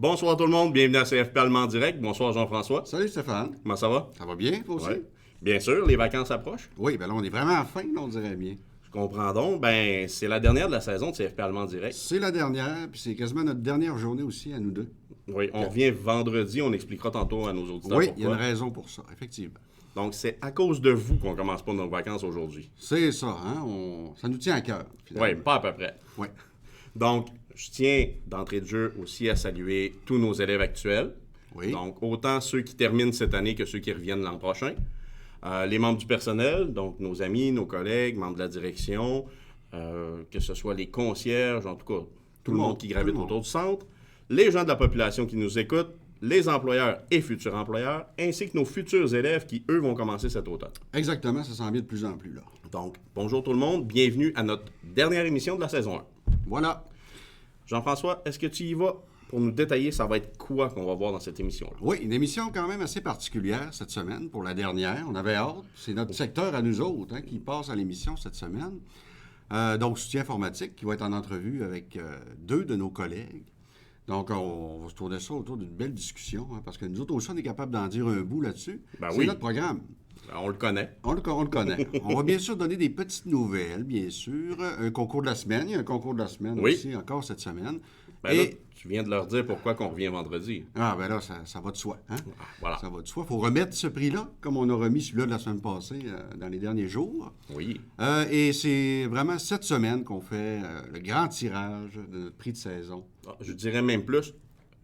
Bonsoir tout le monde, bienvenue à CFP Allemand Direct. Bonsoir Jean-François. Salut Stéphane. Comment ça va? Ça va bien, toi aussi? Ouais. Bien sûr, les vacances approchent. Oui, ben là, on est vraiment à la fin, là, on dirait bien. Je comprends donc. Ben, c'est la dernière de la saison de CFP Allemand Direct. C'est la dernière, puis c'est quasiment notre dernière journée aussi à nous deux. Oui, on revient vendredi, on expliquera tantôt à nos auditeurs Oui, pourquoi. il y a une raison pour ça, effectivement. Donc, c'est à cause de vous qu'on commence pas nos vacances aujourd'hui. C'est ça, hein? Ça nous tient à cœur, finalement. Oui, pas à peu près. Oui. Donc, je tiens d'entrée de jeu aussi à saluer tous nos élèves actuels. Oui. Donc, autant ceux qui terminent cette année que ceux qui reviennent l'an prochain. Les membres du personnel, donc nos amis, nos collègues, membres de la direction, que ce soit les concierges, en tout cas, tout le monde qui gravite autour du centre, les gens de la population qui nous écoutent, les employeurs et futurs employeurs, ainsi que nos futurs élèves qui, eux, vont commencer cet automne. Exactement, ça s'en vient de plus en plus, là. Donc, bonjour tout le monde, bienvenue à notre dernière émission de la saison 1. Voilà. Jean-François, est-ce que tu y vas pour nous détailler, ça va être quoi qu'on va voir dans cette émission-là? Oui, une émission quand même assez particulière cette semaine pour la dernière. On avait hâte. C'est notre secteur à nous autres qui passe à l'émission cette semaine. Donc, soutien informatique qui va être en entrevue avec deux de nos collègues. Donc, on va se tourner ça autour d'une belle discussion, parce que nous autres aussi, on est capable d'en dire un bout là-dessus. Ben c'est oui. notre programme. Ben, on le connaît. On le connaît. On va bien sûr donner des petites nouvelles, bien sûr. Un concours de la semaine. Il y a un concours de la semaine aussi, encore cette semaine. Ben là, tu viens de leur dire pourquoi qu'on revient vendredi. Ah, ben là, ça va de soi. Hein? Voilà. Ça va de soi. Il faut remettre ce prix-là, comme on a remis celui-là de la semaine passée, dans les derniers jours. Oui. Et c'est vraiment cette semaine qu'on fait le grand tirage de notre prix de saison. Je dirais même plus,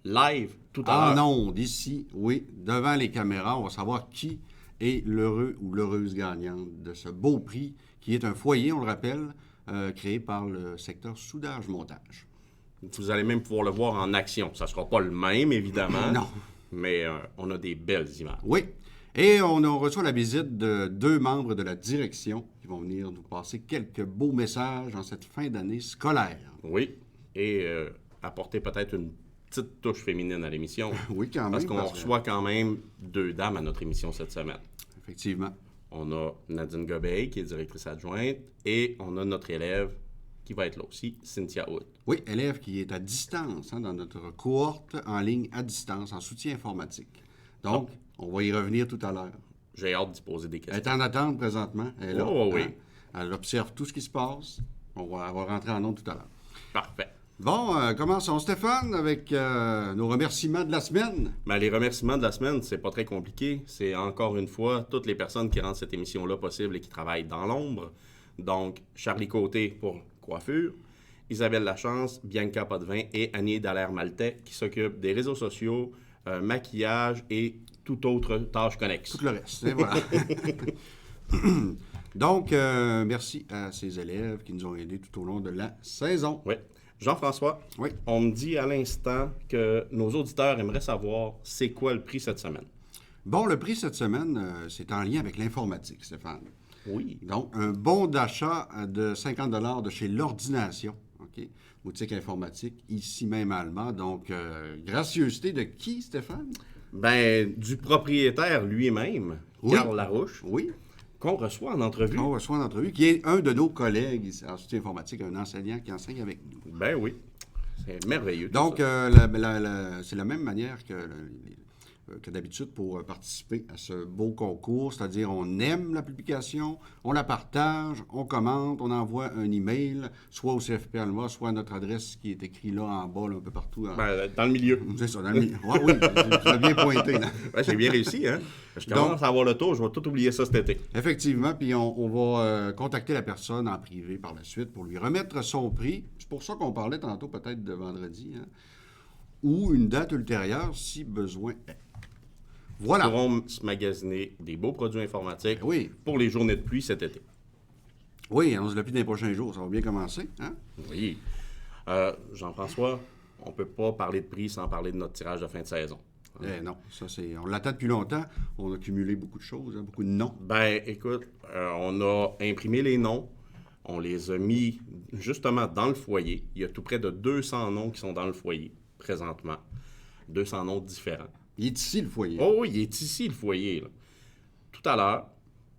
live, tout à l'heure. Ah non, d'ici, oui, devant les caméras, on va savoir qui est l'heureux ou l'heureuse gagnante de ce beau prix, qui est un foyer, on le rappelle, créé par le secteur soudage-montage. Vous allez même pouvoir le voir en action. Ça ne sera pas le même, évidemment. Non. Mais on a des belles images. Oui. Et on reçoit la visite de deux membres de la direction qui vont venir nous passer quelques beaux messages en cette fin d'année scolaire. Oui. Et apporter peut-être une petite touche féminine à l'émission. Oui, quand même. Parce qu'on reçoit quand même deux dames à notre émission cette semaine. Effectivement. On a Nadine Gobeil, qui est directrice adjointe, et on a notre élève qui va être là aussi, Cynthia Hood. Oui, élève qui est à distance, dans notre cohorte en ligne à distance, en soutien informatique. Donc, on va y revenir tout à l'heure. J'ai hâte d'y poser des questions. Elle est en attente présentement. Elle est là. Oh, oui. Elle observe tout ce qui se passe. Elle va rentrer en ondes tout à l'heure. Parfait. Bon, commençons, Stéphane, avec nos remerciements de la semaine. Ben, les remerciements de la semaine, c'est pas très compliqué. C'est encore une fois toutes les personnes qui rendent cette émission-là possible et qui travaillent dans l'ombre. Donc, Charlie Côté pour coiffure, Isabelle Lachance, Bianca Potvin et Annie Dallaire-Maltais qui s'occupent des réseaux sociaux, maquillage et toute autre tâche connexe. Tout le reste, et voilà. Donc, merci à ces élèves qui nous ont aidés tout au long de la saison. Oui. Jean-François, Oui. On me dit à l'instant que nos auditeurs aimeraient savoir c'est quoi le prix cette semaine. Bon, le prix cette semaine, c'est en lien avec l'informatique, Stéphane. Oui. Donc, un bon d'achat de 50 $ de chez l'Ordination, OK? Boutique informatique, ici même à Allemand. Donc, gracieuseté de qui, Stéphane? Ben, du propriétaire lui-même, Oui. Carl Larouche, Oui. qu'on reçoit en entrevue. On reçoit en entrevue, qui est un de nos collègues ici, en soutien informatique, un enseignant qui enseigne avec nous. Ben oui. C'est merveilleux. tout Donc, ça. c'est la même manière que d'habitude pour participer à ce beau concours, c'est-à-dire on aime la publication, on la partage, on commente, on envoie un email, soit au CFP Alma, soit à notre adresse qui est écrite là en bas, là, un peu partout. Ben, dans le milieu. C'est ça, dans le milieu. Ouais, oui, tu l'as bien pointé. Là. Ouais, j'ai bien réussi, hein? Je commence à avoir le tour, je vais tout oublier ça cet été. Effectivement, puis on va contacter la personne en privé par la suite pour lui remettre son prix. C'est pour ça qu'on parlait tantôt peut-être de vendredi, ou une date ultérieure si besoin est. Voilà. Nous pourrons se magasiner des beaux produits informatiques Oui. pour les journées de pluie cet été. Oui, on se le plus dans les prochains jours. Ça va bien commencer. Hein? Oui. Jean-François, on ne peut pas parler de prix sans parler de notre tirage de fin de saison. Non, on l'attend depuis longtemps. On a cumulé beaucoup de choses, beaucoup de noms. Ben, écoute, on a imprimé les noms. On les a mis justement dans le foyer. Il y a tout près de 200 noms qui sont dans le foyer présentement. 200 noms différents. Il est ici, le foyer. Oh oui, il est ici, le foyer. Là. Tout à l'heure,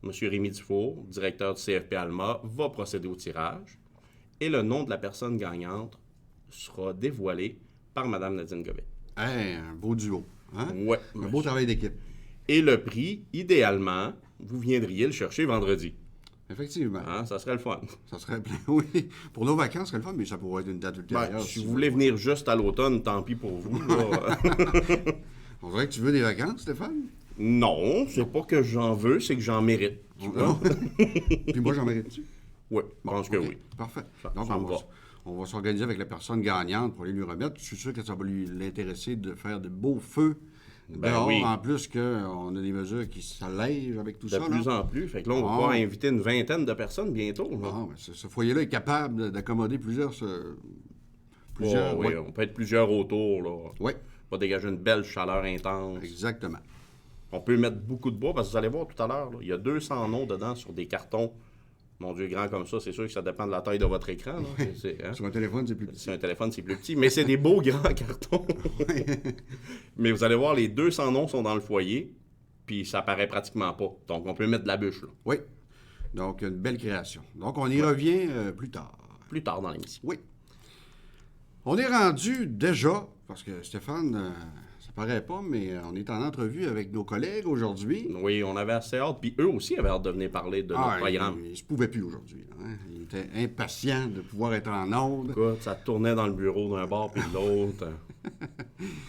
M. Rémi Dufour, directeur du CFP Alma, va procéder au tirage et le nom de la personne gagnante sera dévoilé par Mme Nadine Gobeil. Hey, un beau duo. Hein? Ouais. Un beau travail d'équipe. Et le prix, idéalement, vous viendriez le chercher vendredi. Effectivement. Hein, ça serait le fun. Ça serait plein, oui. Pour nos vacances, ce serait le fun, mais ça pourrait être une date ultérieure. Si vous voulez venir juste à l'automne, tant pis pour vous. Là. On dirait que tu veux des vacances, Stéphane? Non, c'est pas que j'en veux, c'est que j'en mérite. Tu vois? Puis moi, j'en mérite-tu? Oui, je pense que oui. Parfait. Ça Donc, me va. on va s'organiser avec la personne gagnante pour aller lui remettre. Je suis sûr que ça va l'intéresser de faire de beaux feux dehors. oui. En plus qu'on a des mesures qui s'allègent avec tout De ça. plus là. en plus. Fait que là, on va pouvoir inviter une vingtaine de personnes bientôt. Là. Ah, mais ce foyer-là est capable d'accommoder plusieurs. Oui, on peut être plusieurs autour. Là. Oui, On va dégager une belle chaleur intense. exactement. On peut mettre beaucoup de bois, parce que vous allez voir tout à l'heure, là, il y a 200 noms dedans sur des cartons. Mon Dieu, grand comme ça, c'est sûr que ça dépend de la taille de votre écran. Là. Hein? Sur un téléphone, c'est plus petit. Sur un téléphone, c'est plus petit, mais c'est des beaux grands cartons. Mais vous allez voir, les 200 noms sont dans le foyer, puis ça paraît pratiquement pas. Donc, on peut mettre de la bûche, là, Oui. Donc, une belle création. Donc, on y revient plus tard. plus tard dans l'émission. Oui. On est rendu déjà, parce que Stéphane, ça paraît pas, mais on est en entrevue avec nos collègues aujourd'hui. Oui, on avait assez hâte, puis eux aussi avaient hâte de venir parler de notre programme. Ils ne se pouvaient plus aujourd'hui. Hein? Ils étaient impatients de pouvoir être en onde. Écoute, ça tournait dans le bureau d'un bord puis de l'autre.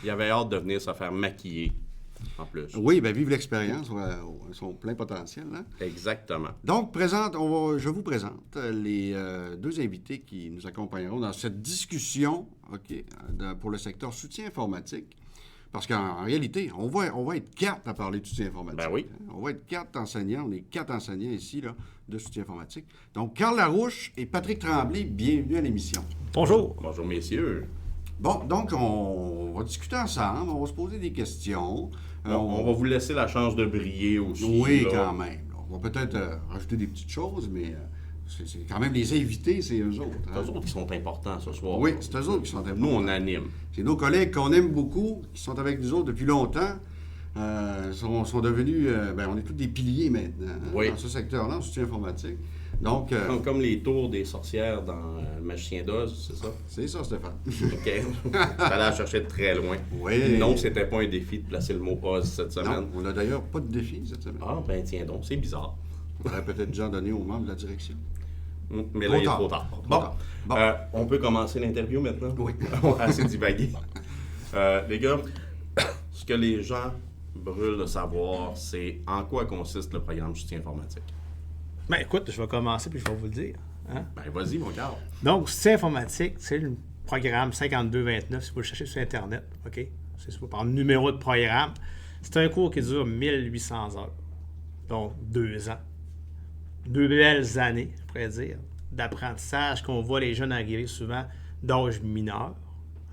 Ils avaient hâte de venir se faire maquiller, en plus. Oui, bien, vive l'expérience, son plein potentiel. Hein? Exactement. Donc, je vous présente les deux invités qui nous accompagneront dans cette discussion pour le secteur soutien informatique. Parce qu'en réalité, on va être 4 à parler de soutien informatique. Ben oui. On va être 4 enseignants. On est 4 enseignants ici là, de soutien informatique. Donc, Carl Larouche et Patrick Tremblay, bienvenue à l'émission. Bonjour. Bonjour, messieurs. Bon, donc, on va discuter ensemble. On va se poser des questions. On va vous laisser la chance de briller aussi. Oui, là. quand même. On va peut-être rajouter des petites choses, mais c'est quand même les invités, c'est eux autres. C'est eux autres qui sont importants ce soir. Oui, c'est eux autres qui sont importants. Nous, on anime. C'est nos collègues qu'on aime beaucoup, qui sont avec nous autres depuis longtemps. Sont devenus, on est tous des piliers maintenant dans ce secteur-là, en soutien informatique. Donc, Comme les tours des sorcières dans Le Magicien d'Oz, c'est ça? c'est ça, Stéphane. OK. T'allais la chercher de très loin. Oui. Non, c'était pas un défi de placer le mot Oz cette semaine. Non, on n'a d'ailleurs pas de défi cette semaine. Ah, ben tiens donc, c'est bizarre. On aurait peut-être déjà donné aux membres de la direction. Mais là, il est trop tard. Bon, Bon. on peut commencer l'interview maintenant? Oui. On a assez divagué. Les gars, ce que les gens brûlent de savoir, c'est en quoi consiste le programme de soutien informatique. Ben écoute, je vais commencer puis je vais vous le dire. Hein? Ben vas-y, mon gars. Donc, soutien informatique, c'est le programme 5229, si vous le cherchez sur Internet, OK? C'est ça, par numéro de programme. C'est un cours qui dure 1800 heures. Donc, 2 ans. 2 belles années, je pourrais dire, d'apprentissage qu'on voit les jeunes arriver souvent d'âge mineur,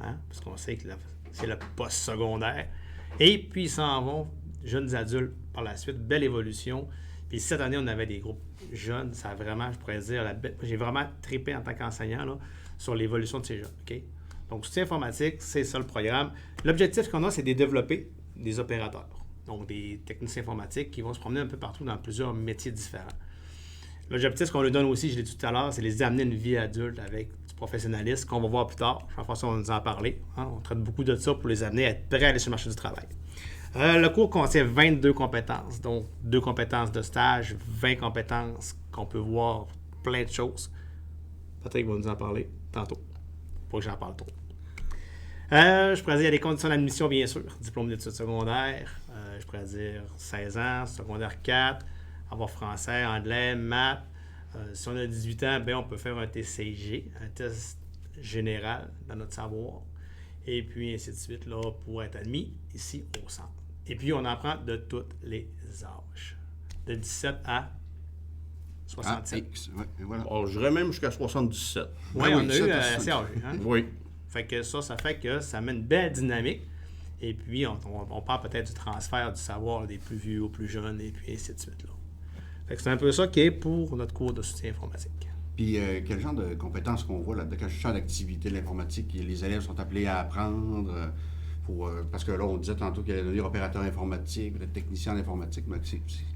hein? Parce qu'on sait que c'est le post-secondaire. Et puis, ils s'en vont, jeunes adultes, par la suite. Belle évolution. Puis cette année, on avait des groupes jeunes. Ça a vraiment, je pourrais dire, j'ai vraiment trippé en tant qu'enseignant là, sur l'évolution de ces jeunes. OK? Donc, soutien informatique, c'est ça le programme. L'objectif qu'on a, c'est de développer des opérateurs. Donc, des techniciens informatiques qui vont se promener un peu partout dans plusieurs métiers différents. L'objectif qu'on leur donne aussi, je l'ai dit tout à l'heure, c'est les amener à une vie adulte avec du professionnalisme qu'on va voir plus tard. Jean-François va nous en parler. Hein? On traite beaucoup de ça pour les amener à être prêts à aller sur le marché du travail. Le cours contient 22 compétences, donc 2 compétences de stage, 20 compétences qu'on peut voir plein de choses. Patrick va nous en parler tantôt. Pas que j'en parle trop. Je pourrais dire, il y a des conditions d'admission, bien sûr. Diplôme d'études secondaires, je pourrais dire 16 ans, secondaire 4, avoir français, anglais, maths. Si on a 18 ans, on peut faire un TCG, un test général dans notre savoir. Et puis, ainsi de suite, là, pour être admis ici au centre. Et puis, on apprend de tous les âges. De 17 à 67. Voilà. Oh, je dirais même jusqu'à 77. Oui, on a eu assez âgé. Hein? Oui. Fait que ça fait que ça met une belle dynamique. Et puis, on parle peut-être du transfert du savoir des plus vieux aux plus jeunes, et puis ainsi de suite. Là. Fait que c'est un peu ça qui est pour notre cours de soutien informatique. Puis, quel genre de compétences qu'on voit là-dedans, quel genre d'activité de l'informatique les élèves sont appelés à apprendre parce que là, on disait tantôt qu'il allait devenir opérateur informatique, peut-être technicien en informatique, mais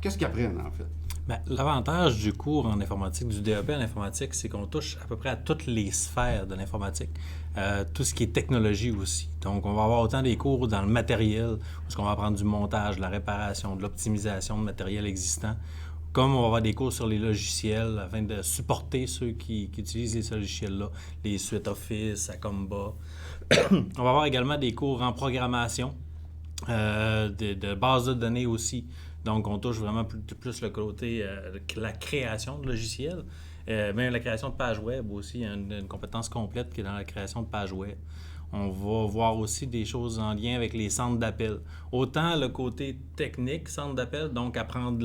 qu'est-ce qu'ils apprennent en fait? Ben, l'avantage du cours en informatique, du DEP en informatique, c'est qu'on touche à peu près à toutes les sphères de l'informatique. Tout ce qui est technologie aussi. Donc, on va avoir autant des cours dans le matériel, parce qu'on va apprendre du montage, de la réparation, de l'optimisation de matériel existant, comme on va avoir des cours sur les logiciels afin de supporter ceux qui utilisent ces logiciels-là, les suites Office, Acomba. On va avoir également des cours en programmation, de bases de données aussi. Donc, on touche vraiment plus le côté la création de logiciels. Même la création de pages web aussi, il y a une compétence complète qui est dans la création de pages web. On va voir aussi des choses en lien avec les centres d'appel. Autant le côté technique, centre d'appel, donc apprendre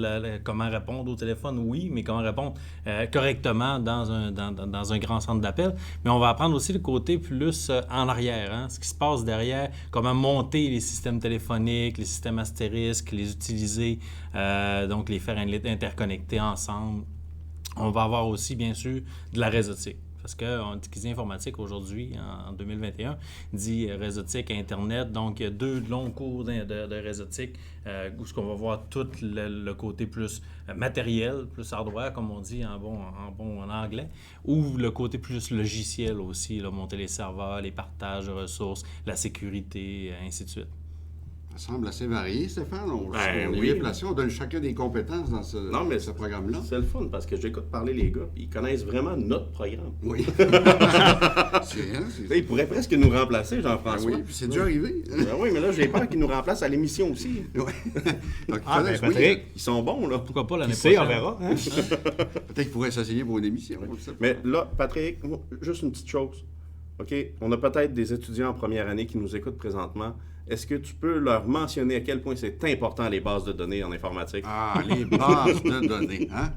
comment répondre au téléphone, oui, mais comment répondre correctement dans un grand centre d'appel. Mais on va apprendre aussi le côté plus en arrière, hein, ce qui se passe derrière, comment monter les systèmes téléphoniques, les systèmes astérisques, les utiliser, donc les faire interconnecter ensemble. On va avoir aussi, bien sûr, de la réseautique. Parce qui dit informatique aujourd'hui, en 2021, dit réseautique, Internet. Donc, il y a 2 longs cours de réseautique où ce qu'on va voir tout le côté plus matériel, plus hardware, comme on dit en anglais, ou le côté plus logiciel aussi, là, monter les serveurs, les partages de ressources, la sécurité, ainsi de suite. Ça semble assez varié, Stéphane. On oui. est placé, on donne chacun des compétences dans ce programme-là. C'est le fun parce que j'écoute parler les gars, puis ils connaissent vraiment notre programme. Oui. Ils pourraient presque nous remplacer, Jean-François. Oui, puis c'est déjà arrivé. Oui, mais là, j'ai peur qu'ils nous remplacent à l'émission aussi. Oui. Donc, Patrick, ils sont bons, là. Pourquoi pas l'année tu sais, prochaine? on verra. Hein? peut-être qu'ils pourraient s'essayer pour une émission. Mais là, Patrick, juste une petite chose. OK? On a peut-être des étudiants en première année qui nous écoutent présentement. Est-ce que tu peux leur mentionner à quel point c'est important les bases de données en informatique? Ah, les bases de données, hein?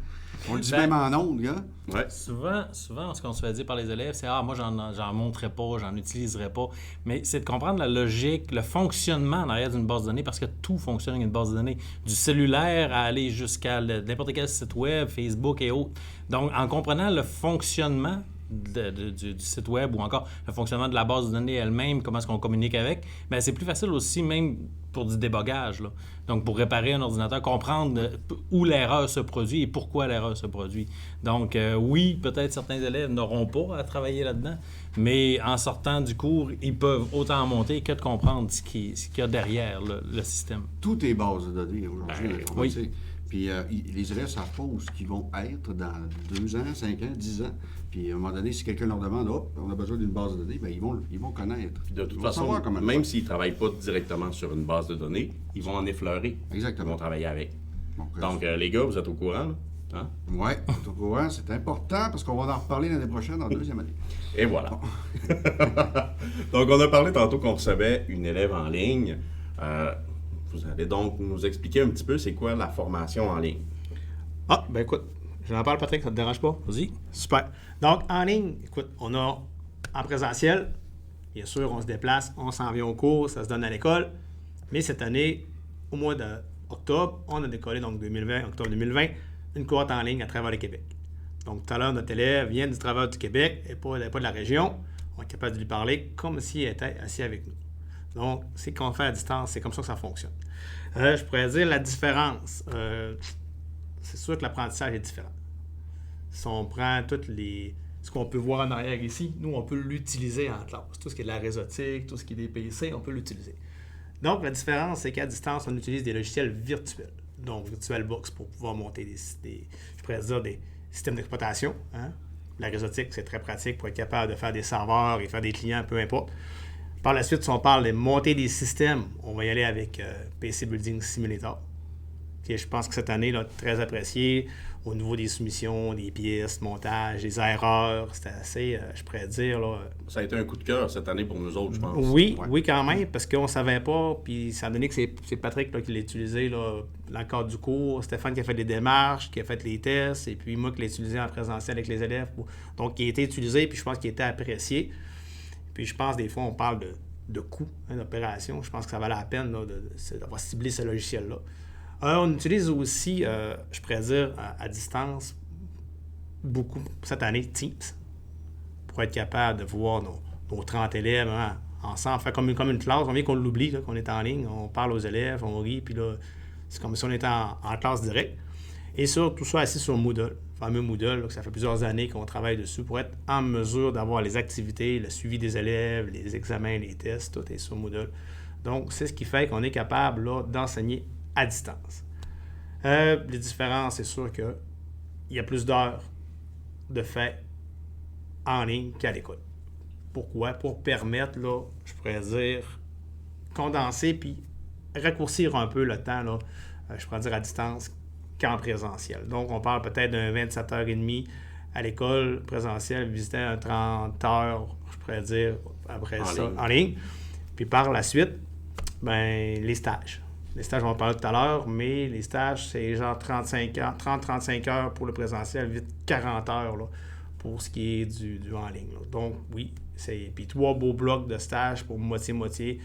On le dit même en ondes, gars. Ouais. Souvent, ce qu'on se fait dire par les élèves, c'est « Ah, moi, j'en montrerai pas, j'en utiliserai pas. » Mais c'est de comprendre la logique, le fonctionnement en arrière d'une base de données, parce que tout fonctionne avec une base de données. Du cellulaire à aller jusqu'à n'importe quel site web, Facebook et autres. Donc, en comprenant le fonctionnement du site web ou encore le fonctionnement de la base de données elle-même, comment est-ce qu'on communique avec, bien, c'est plus facile aussi même pour du débogage, là. Donc, pour réparer un ordinateur, comprendre où l'erreur se produit et pourquoi l'erreur se produit. Donc, oui, peut-être certains élèves n'auront pas à travailler là-dedans, mais en sortant du cours, ils peuvent autant en monter que de comprendre ce qu'il y a derrière le système. Tout est base de données aujourd'hui, l'informatique. Oui. Puis les élèves ne savent pas où ils vont être dans 2 ans, 5 ans, 10 ans. Puis à un moment donné, si quelqu'un leur demande « Oh, on a besoin d'une base de données », bien, ils vont connaître. Puis de toute façon, même s'ils ne travaillent pas directement sur une base de données, ils vont en effleurer. Exactement. Ils vont travailler avec. Donc, les gars, vous êtes au courant, là? Hein? Oui, au courant, c'est important parce qu'on va en reparler l'année prochaine, en 2e année. Et voilà. Donc, on a parlé tantôt qu'on recevait une élève en ligne. Vous allez donc nous expliquer un petit peu c'est quoi la formation en ligne. Ah, ben écoute, je n'en parle, Patrick, ça ne te dérange pas? Vas-y. Super. Donc, en ligne, écoute, on a en présentiel, bien sûr, on se déplace, on s'en vient au cours, ça se donne à l'école. Mais cette année, au mois d'octobre, on a décollé, donc octobre 2020, une cohorte en ligne à travers le Québec. Donc, tout à l'heure, notre élève vient du travers du Québec et pas de la région. On est capable de lui parler comme s'il était assis avec nous. Donc, c'est qu'on fait à distance, c'est comme ça que ça fonctionne. Je pourrais dire la différence. C'est sûr que l'apprentissage est différent. Si on prend ce qu'on peut voir en arrière ici, nous, on peut l'utiliser en classe. Tout ce qui est de la réseautique, tout ce qui est des PC, on peut l'utiliser. Donc, la différence, c'est qu'à distance, on utilise des logiciels virtuels. Donc, VirtualBox pour pouvoir monter des systèmes d'exploitation. Hein? La réseautique, c'est très pratique pour être capable de faire des serveurs et faire des clients, peu importe. Par la suite, si on parle de monter des systèmes, on va y aller avec PC Building Simulator, qui est, je pense que cette année, là, très apprécié au niveau des soumissions, des pièces, montage, des erreurs. C'était assez, je pourrais dire... Là, ça a été un coup de cœur cette année pour nous autres, je pense. Oui, ouais. Oui, quand même, parce qu'on ne savait pas, puis ça a donné que c'est Patrick là, qui l'a utilisé là, dans le cadre du cours, Stéphane qui a fait les démarches, qui a fait les tests, et puis moi qui l'ai utilisé en présentiel avec les élèves. Donc, il a été utilisé, puis je pense qu'il a été apprécié. Puis je pense, des fois, on parle de coûts d'opération. Je pense que ça valait la peine là, d'avoir ciblé ce logiciel-là. On utilise aussi, je pourrais dire, à distance, beaucoup, cette année, Teams, pour être capable de voir nos 30 élèves ensemble, faire comme une classe. On vient qu'on l'oublie, là, qu'on est en ligne, on parle aux élèves, on rit, puis là, c'est comme si on était en classe directe. Et ça, tout ça assis sur Moodle, le fameux Moodle, là, que ça fait plusieurs années qu'on travaille dessus pour être en mesure d'avoir les activités, le suivi des élèves, les examens, les tests, tout est sur Moodle. Donc, c'est ce qui fait qu'on est capable là, d'enseigner à distance. Les différences, c'est sûr qu'il y a plus d'heures de fait en ligne qu'à l'école. Pourquoi? Pour permettre, là, je pourrais dire, condenser puis raccourcir un peu le temps, là, je pourrais dire à distance, qu'en présentiel. Donc, on parle peut-être d'un 27h30 à l'école présentielle, visiter un 30 heures, je pourrais dire, après en ligne. Puis par la suite, ben les stages. Les stages, on va en parler tout à l'heure, mais les stages, c'est genre 30-35 heures pour le présentiel, vite 40 heures là, pour ce qui est du en ligne. Là. Donc, oui, puis 3 beaux blocs de stages pour moitié-moitié.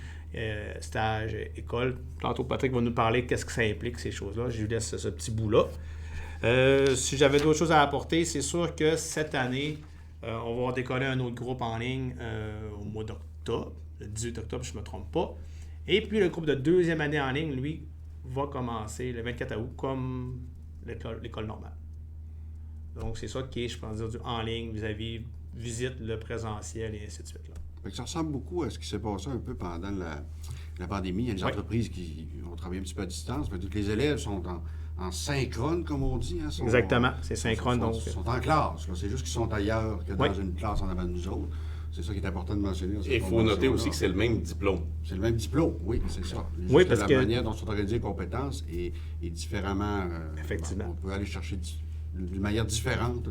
Stage, école. Tantôt, Patrick va nous parler qu'est-ce que ça implique, ces choses-là. Je lui laisse ce petit bout-là. Si j'avais d'autres choses à apporter, c'est sûr que cette année, on va décoller un autre groupe en ligne au mois d'octobre, le 18 octobre, je ne me trompe pas. Et puis, le groupe de deuxième année en ligne, lui, va commencer le 24 août comme l'école normale. Donc, c'est ça qui est, je pense dire, du en ligne vis-à-vis visite, le présentiel et ainsi de suite. Là. Ça ressemble beaucoup à ce qui s'est passé un peu pendant la pandémie. Il y a des entreprises qui ont travaillé un petit peu à distance. Mais tous les élèves sont en synchrone, comme on dit. Hein, exactement, c'est synchrone. Ils sont en classe. C'est juste qu'ils sont ailleurs que dans une classe en avant de nous autres. C'est ça qui est important de mentionner. Et il faut noter aussi que c'est le même diplôme. C'est le même diplôme, oui, c'est ça. Oui, parce la que la manière dont sont organisées les compétences est différemment... effectivement. On peut aller chercher d'une manière différente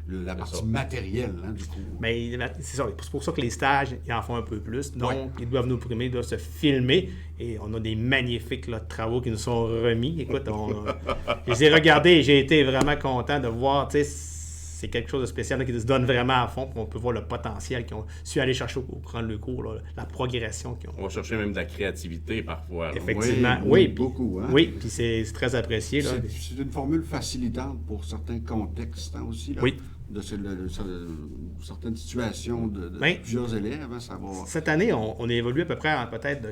la partie matérielle, hein, du coup. Mais c'est ça. C'est pour ça que les stages, ils en font un peu plus. Donc, ils doivent nous primer, ils doivent se filmer. Et on a des magnifiques là, travaux qui nous sont remis. Écoute, je les ai regardés et j'ai été vraiment content de voir, tu sais, c'est quelque chose de spécial là, qui se donne vraiment à fond. Puis on peut voir le potentiel qu'ils ont su aller chercher au cours de le cours, là, la progression qu'ils ont. On va chercher même de la créativité parfois. Là. Effectivement, oui. Beaucoup, hein? Oui, puis c'est très apprécié. Là. C'est une formule facilitante pour certains contextes hein, aussi. Là, oui. De certaines situations de plusieurs élèves. Hein, ça va... Cette année, on a évolué à peu près peut-être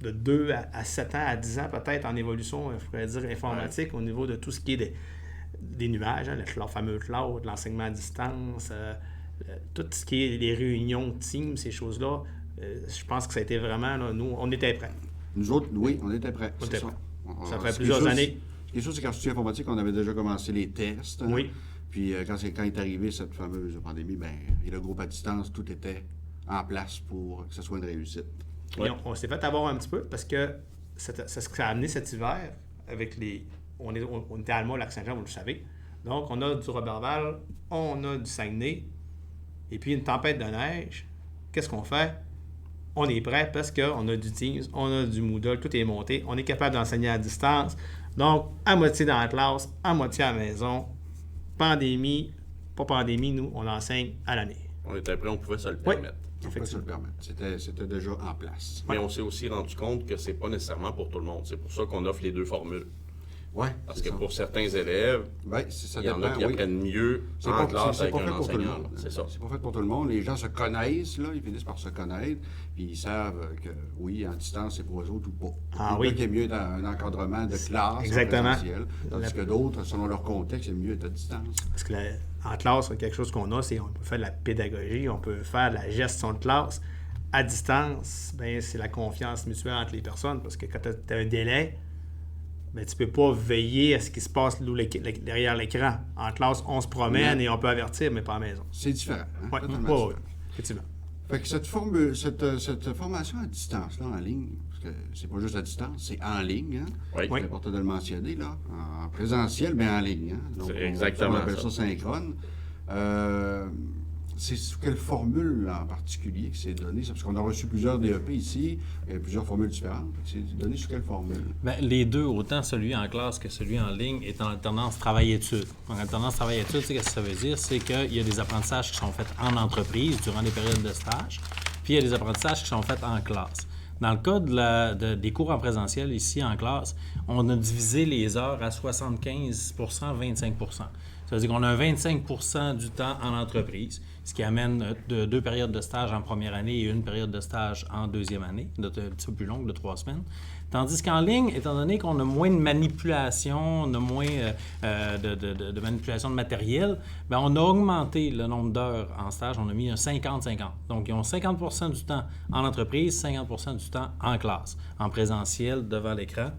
de 2 à 7 ans à 10 ans, peut-être en évolution, je pourrais dire, informatique, au niveau de tout ce qui est des nuages, hein, le fameux cloud, l'enseignement à distance, tout ce qui est les réunions Teams, ces choses-là, je pense que ça a été vraiment, là, nous, on était prêts. Nous autres, oui, on était prêts. On était prêts. Ça fait plusieurs années. Quelque chose, c'est qu'en soutien informatique, on avait déjà commencé les tests. Hein, oui. Puis quand est arrivée cette fameuse pandémie, et le groupe à distance, tout était en place pour que ce soit une réussite. Et on s'est fait avoir un petit peu parce que c'est ce que ça a amené cet hiver avec les... On était à Alma, Lac-Saint-Jean, vous le savez. Donc, on a du Roberval, on a du Saguenay, et puis une tempête de neige. Qu'est-ce qu'on fait? On est prêt parce qu'on a du Teams, on a du Moodle, tout est monté. On est capable d'enseigner à distance. Donc, à moitié dans la classe, à moitié à la maison. Pandémie, pas pandémie, nous, on enseigne à l'année. On était prêt, on pouvait se le permettre. On pouvait se le permettre. C'était déjà en place. Mais on s'est aussi rendu compte que c'est pas nécessairement pour tout le monde. C'est pour ça qu'on offre les 2 formules. Oui. Parce que pour certains élèves, il y en a qui apprennent mieux en classe avec un enseignant. C'est ça. C'est pas fait pour tout le monde. Les gens se connaissent, là, ils finissent par se connaître, puis ils savent que, oui, en distance, c'est pour eux autres ou pas. Ah oui. Il y a mieux un encadrement de classe exactement. Présentiel, tandis que d'autres, selon leur contexte, c'est mieux être à distance. Parce que en classe, quelque chose qu'on a, c'est on peut faire de la pédagogie, on peut faire de la gestion de classe. À distance, c'est la confiance mutuelle entre les personnes, parce que quand tu as un délai, tu ne peux pas veiller à ce qui se passe derrière l'écran. En classe, on se promène et on peut avertir, mais pas à la maison. C'est différent. Hein? Oui, différent. effectivement. Fait que cette formation à distance, là, en ligne, parce que c'est pas juste à distance, c'est en ligne, hein? Oui. C'est important de le mentionner, là. En présentiel, mais en ligne. Hein? Donc, c'est exactement on appelle ça synchrone. C'est sous quelle formule en particulier que c'est donné? Parce qu'on a reçu plusieurs DEP ici, il y a plusieurs formules différentes. C'est donné sous quelle formule? Les deux, autant celui en classe que celui en ligne, est en alternance travail-études. En alternance travail-études, qu'est-ce que ça veut dire? C'est qu'il y a des apprentissages qui sont faits en entreprise durant des périodes de stage, puis il y a des apprentissages qui sont faits en classe. Dans le cas des cours en présentiel, ici en classe, on a divisé les heures à 75 25 %. Ça veut dire qu'on a 25 % du temps en entreprise, ce qui amène 2 périodes de stage en première année et 1 période de stage en deuxième année, un petit peu plus longue, de 3 semaines. Tandis qu'en ligne, étant donné qu'on a moins de manipulation, on a moins de manipulation de matériel, bien, on a augmenté le nombre d'heures en stage, on a mis un 50-50. Donc, ils ont 50 % du temps en entreprise, 50 % du temps en classe, en présentiel, devant l'écran.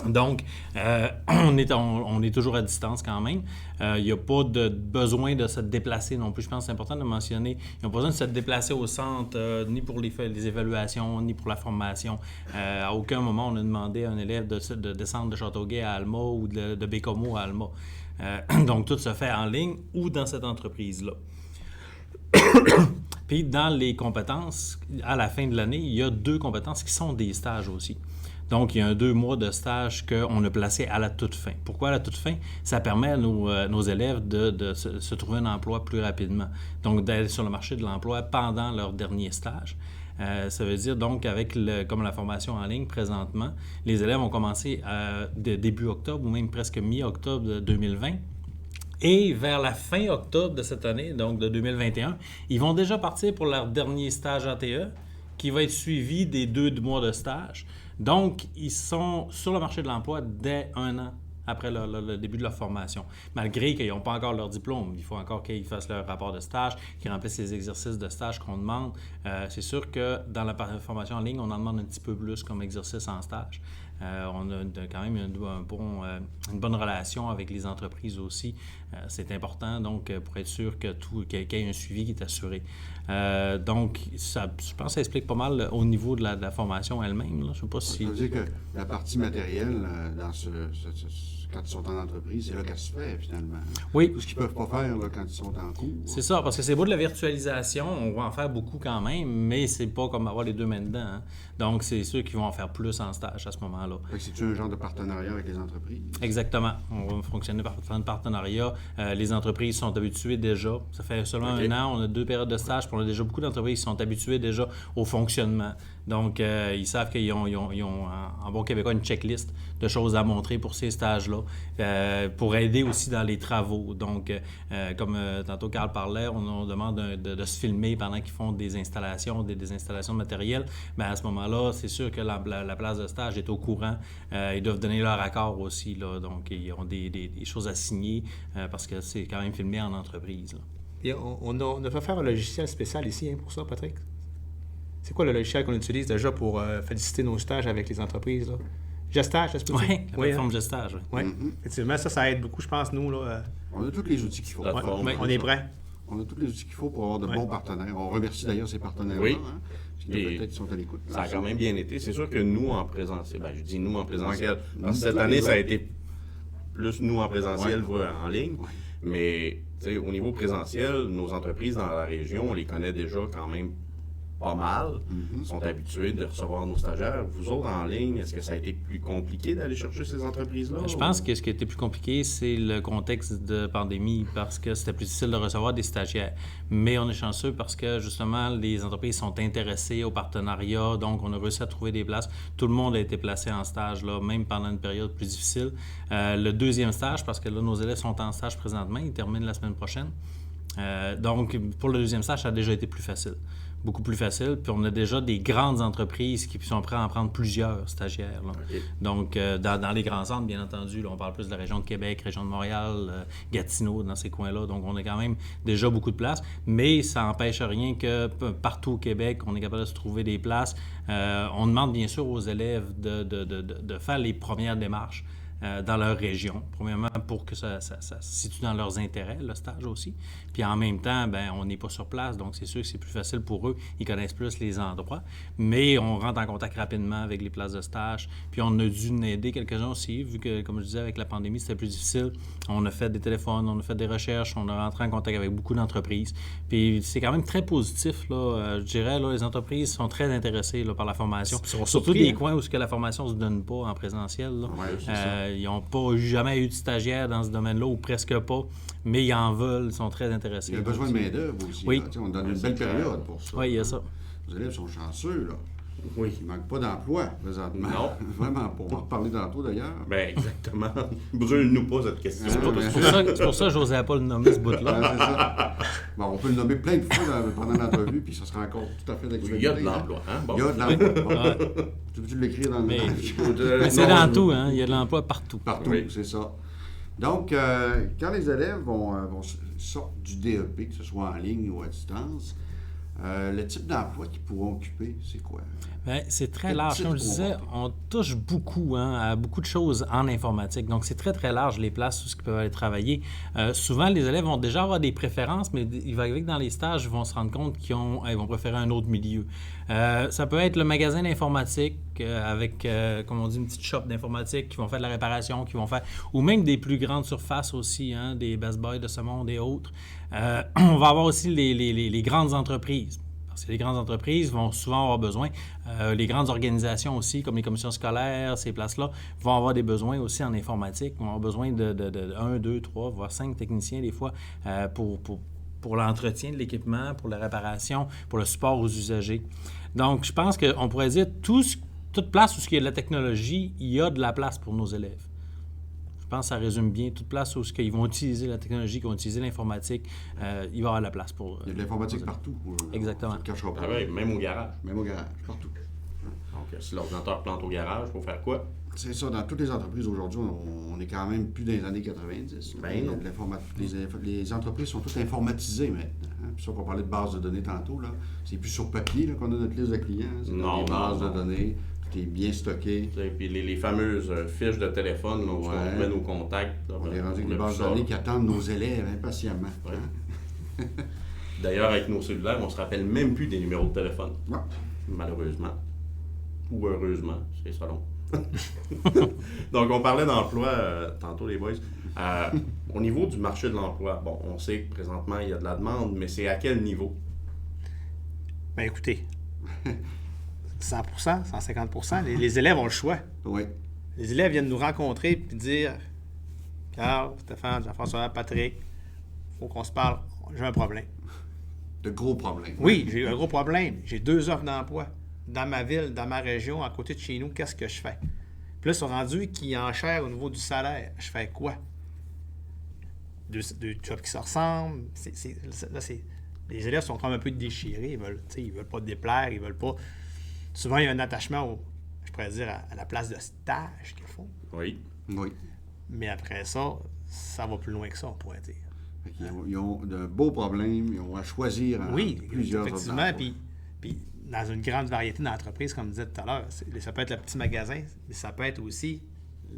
Donc, on est toujours à distance quand même. Il n'y a pas de besoin de se déplacer non plus. Je pense que c'est important de mentionner. Ils n'ont pas besoin de se déplacer au centre, ni pour les évaluations, ni pour la formation. À aucun moment, on a demandé à un élève de descendre de Châteauguay à Alma ou de Bécomo à Alma. Donc, tout se fait en ligne ou dans cette entreprise-là. Puis, dans les compétences, à la fin de l'année, il y a 2 compétences qui sont des stages aussi. Donc, il y a 2 mois de stage qu'on a placé à la toute fin. Pourquoi à la toute fin? Ça permet à nos élèves de se trouver un emploi plus rapidement. Donc, d'aller sur le marché de l'emploi pendant leur dernier stage. Ça veut dire donc, comme la formation en ligne présentement, les élèves ont commencé début octobre ou même presque mi-octobre 2020. Et vers la fin octobre de cette année, donc de 2021, ils vont déjà partir pour leur dernier stage ATE, qui va être suivi des 2 mois de stage. Donc, ils sont sur le marché de l'emploi dès 1 an après le début de leur formation. Malgré qu'ils n'ont pas encore leur diplôme, il faut encore qu'ils fassent leur rapport de stage, qu'ils remplissent les exercices de stage qu'on demande. C'est sûr que dans la formation en ligne, on en demande un petit peu plus comme exercice en stage. On a quand même une bonne relation avec les entreprises aussi. C'est important, donc, pour être sûr qu'il y ait un suivi qui est assuré. Donc, je pense que ça explique pas mal au niveau de la formation elle-même. Là. Je sais pas si... Ça veut dire que la partie matérielle, quand ils sont en entreprise, c'est là qu'elle se fait, finalement. Oui. Tout ce qu'ils ne peuvent pas faire là, quand ils sont en cours. C'est ça, parce que c'est beau de la virtualisation, on va en faire beaucoup quand même, mais c'est pas comme avoir les 2 mains dedans. Hein. Donc, c'est ceux qui vont en faire plus en stage à ce moment-là. C'est-tu un genre de partenariat avec les entreprises? Exactement. On va fonctionner par partenariat. Les entreprises sont habituées déjà. Ça fait seulement 1 an, on a 2 périodes de stage, puis on a déjà beaucoup d'entreprises qui sont habituées déjà au fonctionnement. Donc, ils savent qu'ils ont en bon québécois, une checklist de choses à montrer pour ces stages-là, pour aider aussi dans les travaux. Donc, comme tantôt Carl parlait, on demande de se filmer pendant qu'ils font des installations, des installations de matériel. Bien, à ce moment-là, c'est sûr que la place de stage est au courant. Ils doivent donner leur accord aussi, là. Donc, ils ont des choses à signer parce que c'est quand même filmé en entreprise, là. Et on a fait faire un logiciel spécial ici pour ça, Patrick. C'est quoi le logiciel qu'on utilise déjà pour féliciter nos stages avec les entreprises? Là? Gestage, est-ce que Oui, la plateforme Gestage. Oui, effectivement, ça aide beaucoup, je pense, nous. Là, On a tous les outils qu'il faut. on est prêts. On a tous les outils qu'il faut pour avoir de bons partenaires. On remercie d'ailleurs ces partenaires-là. Oui. Hein, parce qu'il y en a peut-être qui sont à l'écoute. Ça a quand même bien été. C'est sûr que nous, en présentiel, je dis nous en présentiel, parce que cette année, ça a été plus nous en présentiel en ligne. Ouais. Mais au niveau présentiel, nos entreprises dans la région, on les connaît déjà quand même pas mal, sont habitués de recevoir nos stagiaires. Vous autres, en ligne, est-ce que ça a été plus compliqué d'aller chercher ces entreprises-là? Je pense que ce qui a été plus compliqué, c'est le contexte de pandémie, parce que c'était plus difficile de recevoir des stagiaires. Mais on est chanceux parce que, justement, les entreprises sont intéressées au partenariat, donc on a réussi à trouver des places. Tout le monde a été placé en stage, là, même pendant une période plus difficile. Le 2e stage, parce que là, nos élèves sont en stage présentement, ils terminent la semaine prochaine. Donc, pour le 2e stage, ça a déjà été plus facile. Beaucoup plus facile. Puis on a déjà des grandes entreprises qui sont prêtes à en prendre plusieurs stagiaires. Là. Okay. Donc, dans les grands centres, bien entendu, là, on parle plus de la région de Québec, région de Montréal, Gatineau, dans ces coins-là. Donc, on a quand même déjà beaucoup de places. Mais ça n'empêche rien que partout au Québec, on est capable de se trouver des places. On demande bien sûr aux élèves de faire les premières démarches dans leur région. Premièrement, pour que ça se situe dans leurs intérêts, le stage aussi. Puis en même temps, ben, on n'est pas sur place, donc c'est sûr que c'est plus facile pour eux. Ils connaissent plus les endroits. Mais on rentre en contact rapidement avec les places de stage. Puis on a dû aider quelques-uns aussi, vu que, comme je disais, avec la pandémie, c'était plus difficile. On a fait des téléphones, on a fait des recherches, on a rentré en contact avec beaucoup d'entreprises. Puis c'est quand même très positif, là. Je dirais, là, les entreprises sont très intéressées là, par la formation. Surtout des coins où la formation ne se donne pas en présentiel. Là. Ouais, c'est ça. Ils n'ont jamais eu de stagiaires dans ce domaine-là, ou presque pas, mais ils en veulent, ils sont très intéressés. Il y a besoin de main-d'œuvre aussi. Oui. Là. On donne une belle période pour ça. Oui, il y a ça. Les élèves sont chanceux, là. Oui. Il ne manque pas d'emploi présentement. Non. Vraiment pas. On va en reparler tantôt d'ailleurs. Ben exactement. Brûle-nous pas cette question. Ah, ben, C'est pour ça que j'osais pas le nommer, ce bout-là. C'est ça. Bon, on peut le nommer plein de fois pendant l'entrevue, puis ça sera encore tout à fait d'actualité. Il y a de l'emploi, hein? Bon. Il y a de l'emploi. Ouais. Bon. Tu veux-tu l'écrire dans le Mais- Mais C'est dans tout, hein? Il y a de l'emploi partout. Partout, Oui. c'est ça. Donc, quand les élèves sortent du DEP, que ce soit en ligne ou à distance, le type d'emploi qu'ils pourront occuper, c'est quoi? Ben, c'est très Quel large. type Comme je qu'on disais, va on touche beaucoup à beaucoup de choses en informatique. Donc, c'est très, très large les places où ils peuvent aller travailler. Souvent, les élèves vont déjà avoir des préférences, mais il va arriver que dans les stages, ils vont se rendre compte qu'ils vont préférer un autre milieu. Ça peut être le magasin d'informatique avec, comme on dit, une petite shop d'informatique qui vont faire de la réparation, qui vont faire... Ou même des plus grandes surfaces aussi, hein, des Best Buy de ce monde et autres. On va avoir aussi les grandes entreprises. Parce que les grandes entreprises vont souvent avoir besoin, les grandes organisations aussi, comme les commissions scolaires, ces places-là, vont avoir des besoins aussi en informatique, vont avoir besoin de 1, 2, 3, voire 5 techniciens des fois pour l'entretien de l'équipement, pour la réparation, pour le support aux usagers. Donc, je pense qu'on pourrait dire toute place où il y a de la technologie, il y a de la place pour nos élèves. Je pense que ça résume bien toute place où ils vont utiliser la technologie, qu'ils vont utiliser l'informatique, il va y avoir la place pour... Il y a de l'informatique partout. Exactement. On ne cachera pas. Ah oui, même au garage. Même au garage, partout. Donc, si l'ordinateur plante au garage, il faut faire quoi? C'est ça, dans toutes les entreprises aujourd'hui, on est quand même plus dans les années 90. Ben non. Les entreprises sont toutes informatisées maintenant. Hein. Puis ça, on parlait de base de données tantôt. Là. C'est plus sur papier là, qu'on a notre liste de clients. C'est dans Non, des bases non. de données. Tout est bien stocké. Et puis les fameuses fiches de téléphone là, où Ouais. on met nos contacts. Là, On est rendu avec on des a bases plus de ça. données qui attendent nos élèves impatiemment. Ouais. Hein. D'ailleurs, avec nos cellulaires, on se rappelle même plus des numéros de téléphone. Ouais. Malheureusement. Ou heureusement, c'est selon. Donc, on parlait d'emploi tantôt, les boys. Au niveau du marché de l'emploi, bon, on sait que présentement, il y a de la demande, mais c'est à quel niveau? Ben écoutez, 100%, 150%, les élèves ont le choix. Oui. Les élèves viennent nous rencontrer et dire Carl, Stéphane, Jean-François, Patrick, il faut qu'on se parle, j'ai un problème. De gros problèmes. Oui, j'ai un gros problème. J'ai 2 offres d'emploi dans ma ville, dans ma région, à côté de chez nous. Qu'est-ce que je fais? Puis là, ils sont rendus qui enchèrent au niveau du salaire. Je fais quoi? Deux jobs qui se ressemblent. Les élèves sont comme un peu déchirés. Ils veulent pas déplaire, ils veulent pas... Souvent, il y a un attachement, je pourrais dire, à la place de stage qu'ils font. Oui. Oui. Mais après ça, ça va plus loin que ça, on pourrait dire. Fait qu'ils ont de beaux problèmes, ils ont à choisir entre Oui, plusieurs effectivement. autres emplois. Puis dans une grande variété d'entreprises, comme je disais tout à l'heure, ça peut être le petit magasin, mais ça peut être aussi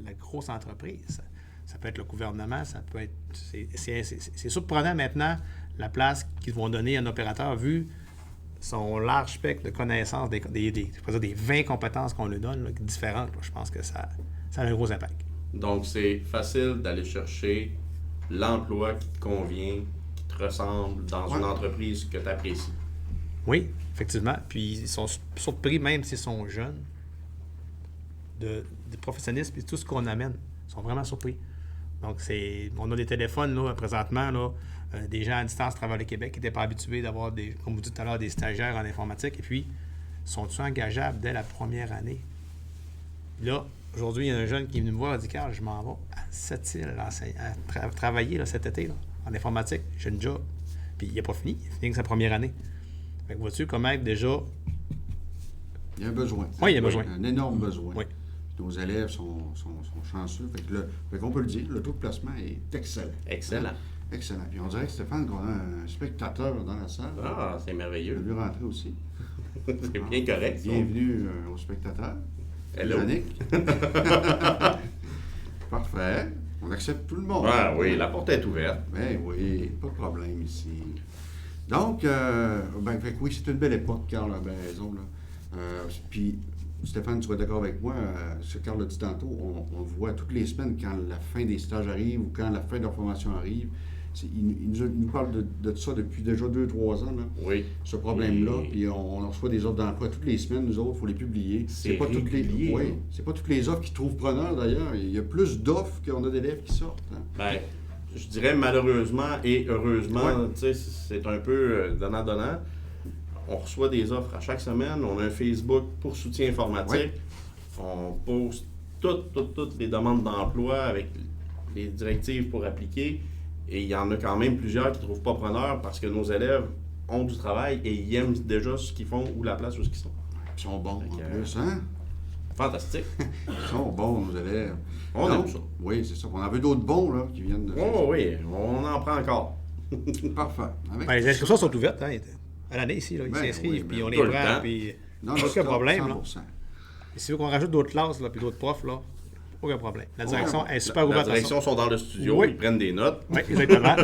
la grosse entreprise. Ça peut être le gouvernement, ça peut être... C'est surprenant maintenant la place qu'ils vont donner à un opérateur vu son large spectre de connaissances, des 20 compétences qu'on lui donne, là, différentes. Là, je pense que ça a un gros impact. Donc, c'est facile d'aller chercher l'emploi qui te convient, qui te ressemble dans une entreprise que tu apprécies. Oui, effectivement. Puis ils sont surpris, même s'ils sont jeunes, du professionnalisme et tout ce qu'on amène. Ils sont vraiment surpris. Donc, on a des téléphones, là, présentement, là, des gens à distance travaillent au Québec qui n'étaient pas habitués d'avoir, comme vous dites tout à l'heure, des stagiaires en informatique. Et puis, sont-ils engageables dès la première année? Là, aujourd'hui, il y a un jeune qui est venu me voir et dit « Carl, je m'en vais à Sept-Îles à travailler là, cet été là, en informatique. J'ai une job. » Puis il n'a pas fini. Il a fini que sa première année. Fait que vois-tu comment déjà... Il y a un besoin. Oui, il y a besoin. Un énorme besoin. Oui. Nos élèves sont chanceux. Fait qu'on peut le dire, le taux de placement est excellent. Excellent. Excellent. Puis on dirait que Stéphane, qu'on a un spectateur dans la salle. Ah, c'est Il a merveilleux. vu rentrer aussi. C'est bien correct. ça. Bienvenue aux spectateurs. Hello. Yannick. Parfait. On accepte tout le monde. Ah oui, la porte est ouverte. Ben oui, pas de problème ici. Donc, fait que oui, c'est une belle époque, Carl a bien raison. Là. Puis, Stéphane, tu vas d'accord avec moi, ce que Carl l'a dit tantôt, on voit toutes les semaines quand la fin des stages arrive ou quand la fin de la formation arrive. Il nous parle de ça depuis déjà 2-3 ans, là, Oui. ce problème-là. Et- Puis on reçoit des offres d'emploi toutes les semaines, nous autres, il faut les publier. C'est pas toutes les, régulier, oui, là. c'est pas toutes les offres qui trouvent preneur d'ailleurs. Il y a plus d'offres qu'on a d'élèves qui sortent. Hein. Ben, je dirais malheureusement et heureusement, Ouais. tu sais, c'est un peu donnant-donnant. on reçoit des offres à chaque semaine. On a un Facebook pour soutien informatique. On poste toutes les demandes d'emploi avec les directives pour appliquer. Et il y en a quand même plusieurs qui ne trouvent pas preneur parce que nos élèves ont du travail et ils aiment déjà ce qu'ils font ou la place où ils sont. Ils sont bons, en Fait que, plus, hein? Fantastique. Ils sont bons, nos élèves. On Donc, aime ça. Oui, c'est ça. On en veut d'autres bons, là, qui viennent de... Oh oui, on en prend encore. Parfait. Avec... Ben, les inscriptions sont ouvertes, hein, à l'année ici, là, ils Ben, s'inscrivent, oui, puis ben, on les tout le prend, temps. puis Non, aucun problème, là. 100%. Et si vous qu'on rajoute d'autres classes, là, puis d'autres profs, là, aucun problème. La direction est super La ouverte à direction ça. sont dans le studio, Oui. ils prennent des notes. Oui, exactement.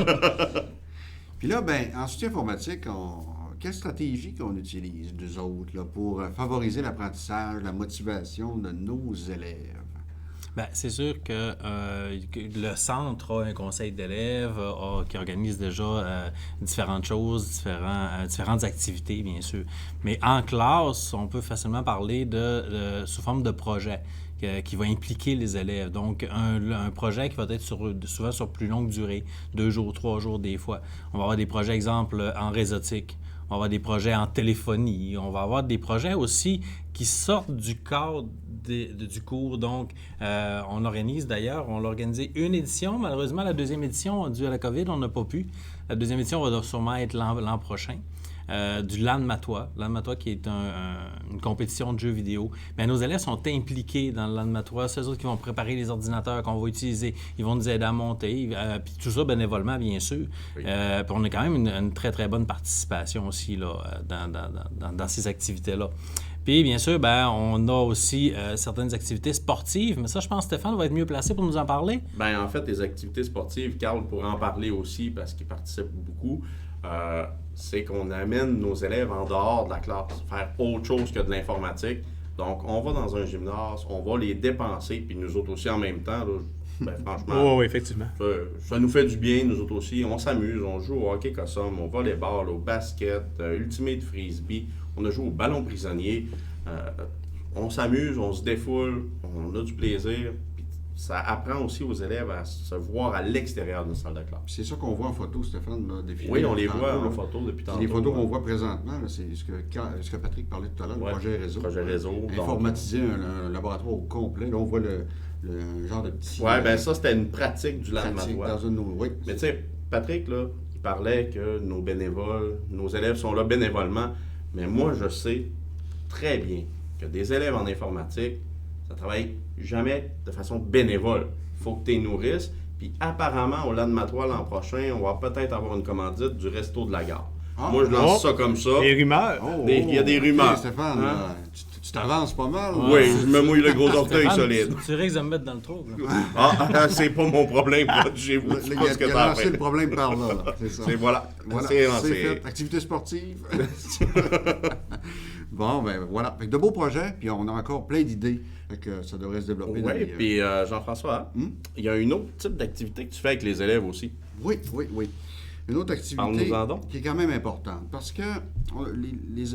Puis là, ben, en soutien informatique, quelle stratégie qu'on utilise, nous autres, là, pour favoriser l'apprentissage, la motivation de nos élèves? Bien, c'est sûr que le centre a un conseil d'élèves qui organise déjà différentes choses, différentes activités, bien sûr. Mais en classe, on peut facilement parler sous forme de projet qui va impliquer les élèves. Donc, un projet qui va être souvent sur plus longue durée, 2 jours, 3 jours des fois. On va avoir des projets, exemple, en réseautique. On va avoir des projets en téléphonie. On va avoir des projets aussi qui sortent du cadre du cours. Donc, on organise d'ailleurs, on l'a organisé une édition. Malheureusement, la deuxième édition, dû à la COVID, on n'a pas pu. La deuxième édition va sûrement être l'an prochain. Du LAN Matois. LAN Matois qui est une compétition de jeux vidéo. Bien, nos élèves sont impliqués dans le LAN Matois. C'est eux autres qui vont préparer les ordinateurs qu'on va utiliser. Ils vont nous aider à monter. Puis tout ça bénévolement, bien sûr. Oui. Puis on a quand même une très, très bonne participation aussi là, dans ces activités-là. Puis, bien sûr, ben, on a aussi certaines activités sportives. Mais ça, je pense que Stéphane va être mieux placé pour nous en parler. Ben, en fait, les activités sportives, Carl pourra en parler aussi parce qu'il participe beaucoup. C'est qu'on amène nos élèves en dehors de la classe, faire autre chose que de l'informatique. Donc, on va dans un gymnase, on va les dépenser, puis nous autres aussi en même temps, là, ben, franchement, Oui, effectivement. ça nous fait du bien, nous autres aussi. On s'amuse, on joue au hockey cossum, au volleyball, au basket, ultimate frisbee, on a joué au ballon prisonnier. On s'amuse, on se défoule, on a du plaisir. Puis ça apprend aussi aux élèves à se voir à l'extérieur de la salle de classe. C'est ça qu'on voit en photo, Stéphane, là, défiler. Oui, on les tantôt, voit là. en photo depuis tantôt. Les photos qu'on voit présentement, là, c'est ce que Patrick parlait tout à l'heure, Ouais, le projet réseau. projet réseau, donc- Informatiser un laboratoire au complet. Là, on voit le genre de petit... Ouais, ben ça, c'était une pratique du LAN pratique Matois. dans une... Oui. Mais tu sais, Patrick, là, il parlait que nos bénévoles, nos élèves sont là bénévolement. Mais moi, je sais très bien que des élèves en informatique, ça travaille jamais de façon bénévole. Il faut que tu les nourrisses. Puis apparemment, au LAN Matois l'an prochain, on va peut-être avoir une commandite du resto de la gare. Ah, moi, je lance oh, ça comme ça. Les rumeurs. Il y a des ok, rumeurs. Stéphane, Hein? là, tu t'avances pas mal. là. Oui, je me mouille le gros orteil Stéphane, solide. Tu risques de me mettre dans le trou. là. C'est pas mon problème, protégez-vous. Là, C'est il pas ce que a t'as lancé fait. le problème par là. C'est ça. Voilà. Voilà, C'est c'est lancé. fait. Activité sportive. Bon, ben voilà. Fait que de beaux projets, puis on a encore plein d'idées. Fait que ça devrait se développer. dans Oui, les, puis Jean-François, il y a un autre type d'activité que tu fais avec les élèves aussi. Oui. Une autre activité Parle-nous-en donc. qui est quand même importante. Parce que,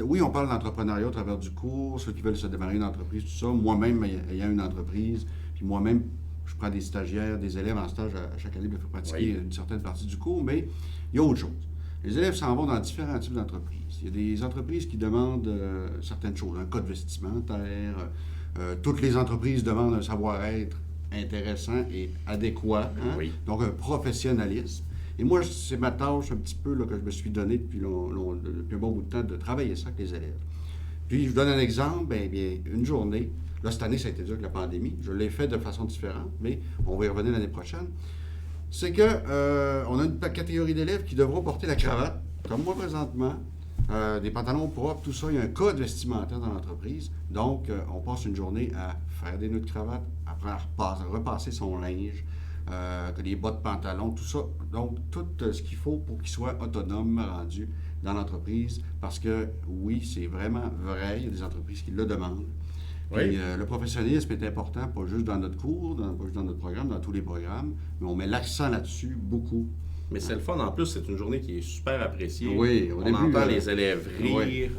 oui, on parle d'entrepreneuriat au travers du cours, ceux qui veulent se démarrer une entreprise, tout ça. Moi-même, ayant une entreprise, puis moi-même, je prends des stagiaires, des élèves en stage à chaque année pour faire pratiquer une certaine partie du cours, mais il y a autre chose. Les élèves s'en vont dans différents types d'entreprises. Il y a des entreprises qui demandent certaines choses, un code vestimentaire. Toutes les entreprises demandent un savoir-être intéressant et adéquat. Hein? Oui. Donc, un professionnalisme. Et moi, c'est ma tâche un petit peu là, que je me suis donné depuis un bon bout de temps de travailler ça avec les élèves. Puis, je vous donne un exemple. Bien, une journée, là, cette année, ça a été dur avec la pandémie. Je l'ai fait de façon différente, mais on va y revenir l'année prochaine. C'est que on a une catégorie d'élèves qui devront porter la cravate, comme moi présentement, des pantalons propres, tout ça. Il y a un code vestimentaire dans l'entreprise. Donc, on passe une journée à faire des nœuds de cravate, après à repasser son linge, les bas de pantalon, tout ça. Donc, tout ce qu'il faut pour qu'il soit autonome rendu dans l'entreprise. Parce que, oui, c'est vraiment vrai, il y a des entreprises qui le demandent. Oui. Puis, le professionnalisme est important, pas juste dans notre cours, pas juste dans notre programme, dans tous les programmes, mais on met l'accent là-dessus beaucoup. Mais c'est le fun. En plus, c'est une journée qui est super appréciée. Oui, au on début, entend les élèves rire. oui.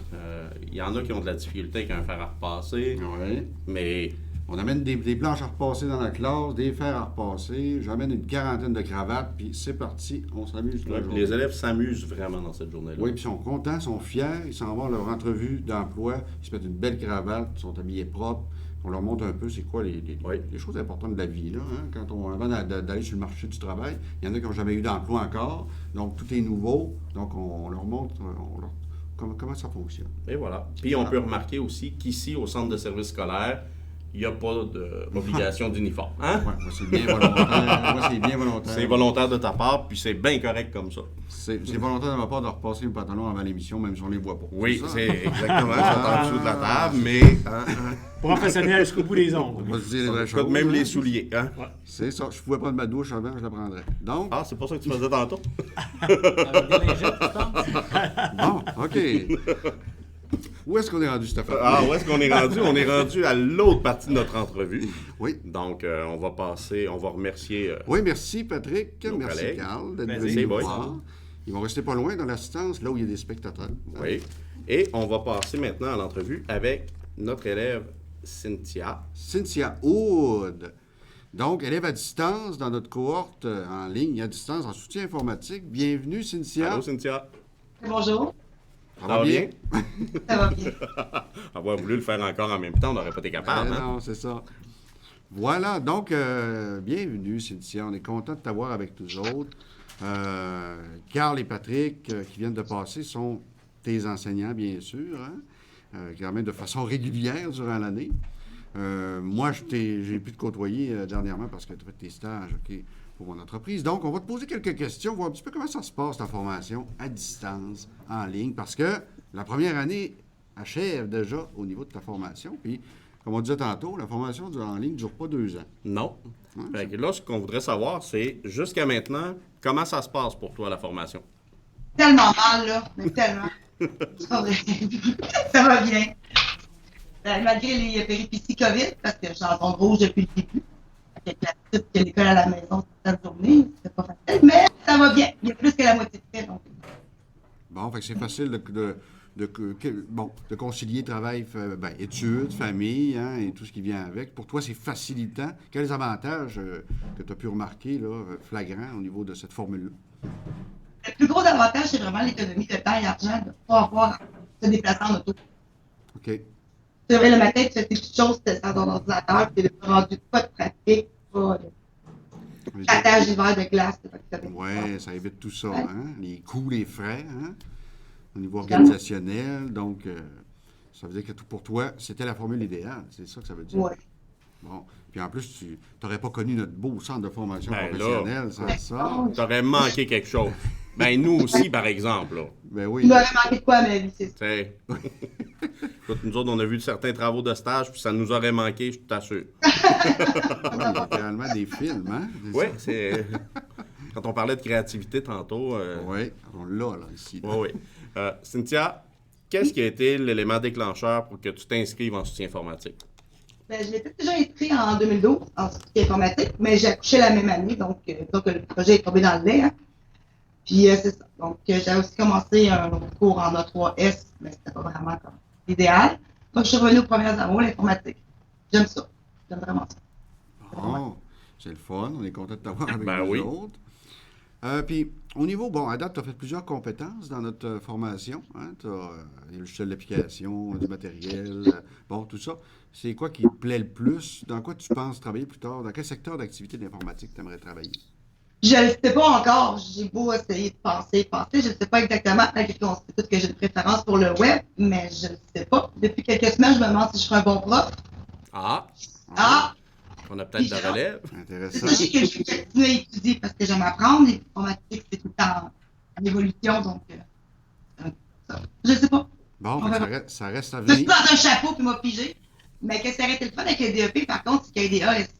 Il y en a qui ont de la difficulté avec un fer à repasser. Oui. Mais On amène des planches à repasser dans la classe, des fers à repasser. J'amène une quarantaine de cravates, puis c'est parti, on s'amuse. Ouais, puis les élèves s'amusent vraiment dans cette journée-là. Oui, puis ils sont contents, ils sont fiers, ils s'en vont à leur entrevue d'emploi, ils se mettent une belle cravate, ils sont habillés propres. On leur montre un peu c'est quoi les choses importantes de la vie. Là, hein? Avant d'aller sur le marché du travail, il y en a qui n'ont jamais eu d'emploi encore, donc tout est nouveau. Donc on leur montre comment ça fonctionne. Et voilà. Puis on peut remarquer aussi qu'ici, au centre de service scolaire, il n'y a pas d'obligation d'uniforme. Hein? Ouais, moi, c'est bien volontaire. Moi, c'est bien volontaire. C'est volontaire de ta part, puis c'est bien correct comme ça. C'est volontaire de ma part de repasser le pantalon avant l'émission, même si on ne les voit pas. Oui, ça? c'est exactement. Ils sont en dessous de la table, mais... Professionnel jusqu'au bout des ongles. On va se dire les vraies Écoute, choses. même les souliers. Hein? C'est ça. Je pouvais prendre ma douche avant, je la prendrais. Donc, Ah, c'est pas ça que tu faisais tantôt? Avec des lingettes, je pense. bon, OK. Où est-ce qu'on est rendu, Stéphane? Ah, où est-ce qu'on est rendu? On est rendu à l'autre partie de notre entrevue. Oui. Donc, on va remercier... Oui, merci Patrick. Nos Merci collègues. Carl d'être Merci, venu nous boys. voir. Ils vont rester pas loin dans l'assistance, là où il y a des spectateurs. Oui. Et on va passer maintenant à l'entrevue avec notre élève Cynthia. Cynthia Hood. Donc, élève à distance dans notre cohorte en ligne à distance en soutien informatique. Bienvenue, Cynthia. Allô, Cynthia? Bonjour, Ça va bien? ça va bien. Avoir voulu le faire encore en même temps, on n'aurait pas été capable. Hein? Non, c'est ça. Voilà, donc, bienvenue, Cynthia. On est content de t'avoir avec nous autres. Carl et Patrick, qui viennent de passer, sont tes enseignants, bien sûr, hein? Quand même de façon régulière durant l'année. Moi, j'ai pu te côtoyer dernièrement parce que tu as fait tes stages pour mon entreprise. Donc, on va te poser quelques questions, voir un petit peu comment ça se passe, ta formation à distance, en ligne, parce que la première année achève déjà au niveau de ta formation. Puis, comme on disait tantôt, la formation en ligne ne dure pas 2 ans. Non. Fait que là, ce qu'on voudrait savoir, c'est, jusqu'à maintenant, comment ça se passe pour toi, la formation? Tellement mal, là, mais tellement. Ça va bien. Malgré les péripéties COVID, parce que je suis en zone rouge depuis le début, avec la petite qui a l'école à la maison toute la journée, c'est pas facile, mais ça va bien. Il y a plus que la moitié de fait, donc. Bon, fait que c'est facile de concilier travail, études, famille, hein, et tout ce qui vient avec. Pour toi, c'est facilitant. Quels avantages que tu as pu remarquer, là, flagrants au niveau de cette formule-là? Le plus gros avantage, c'est vraiment l'économie de temps et d'argent, de ne pas avoir à se déplacer en auto. OK. Tu le matin, tu fais tes petites choses, tu dans ton ordinateur, puis tu n'as rendu pas de trafic, pas de catage d'hiver de glace. Oui, ça évite tout ça, hein? Les coûts, les frais, hein? Au niveau organisationnel. Donc, ça veut dire que pour toi, c'était la formule idéale. C'est ça que ça veut dire? Oui. Bon. Puis en plus, tu n'aurais pas connu notre beau centre de formation Ben là. professionnelle sans ça. T'aurais manqué quelque chose. Ben, nous aussi, par exemple, là. Ben oui. Il m'aurait manqué de quoi à ma vie, c'est ça. T'sais. Écoute, nous autres, on a vu certains travaux de stage, puis ça nous aurait manqué, je t'assure. Ouais, littéralement des films, hein? Oui, c'est... Quand on parlait de créativité tantôt... Oui, on l'a, là, ici. Oui, oui. Cynthia, qu'est-ce qui a été l'élément déclencheur pour que tu t'inscrives en soutien informatique? Ben, je m'étais déjà inscrit en 2012 en soutien informatique, mais j'ai accouché la même année, donc le projet est tombé dans le lait. Hein. Puis c'est ça. Donc j'ai aussi commencé un autre cours en A3S, mais c'était pas vraiment comme l'idéal. Donc je suis revenue aux premières amours, l'informatique. J'aime ça. J'aime vraiment ça. Bon, c'est le fun. On est content de t'avoir avec Ben nous oui. autres. Puis, au niveau, bon, à date, tu as fait plusieurs compétences dans notre formation. Hein? Tu as des logiciels d'application, du matériel, bon, tout ça. C'est quoi qui te plaît le plus? Dans quoi tu penses travailler plus tard? Dans quel secteur d'activité d'informatique tu aimerais travailler? Je ne sais pas encore. J'ai beau essayer de penser. Je ne sais pas exactement, malgré qu'on sait tous que j'ai une préférence pour le web, mais je ne sais pas. Depuis quelques semaines, je me demande si je serai un bon prof. Ah! Ah! On a peut-être de la relève. Intéressant. Sachez que je vais continuer à étudier parce que j'aime apprendre. L'informatique, c'est tout le temps en évolution, donc ça. Je ne sais pas. Bon, On fait que verra. ça reste à Je suis venir. dans un chapeau puis m'a pigé. Mais qu'est-ce qui aurait été le fun avec le DEP, par contre, c'est qu'il y a des ASP.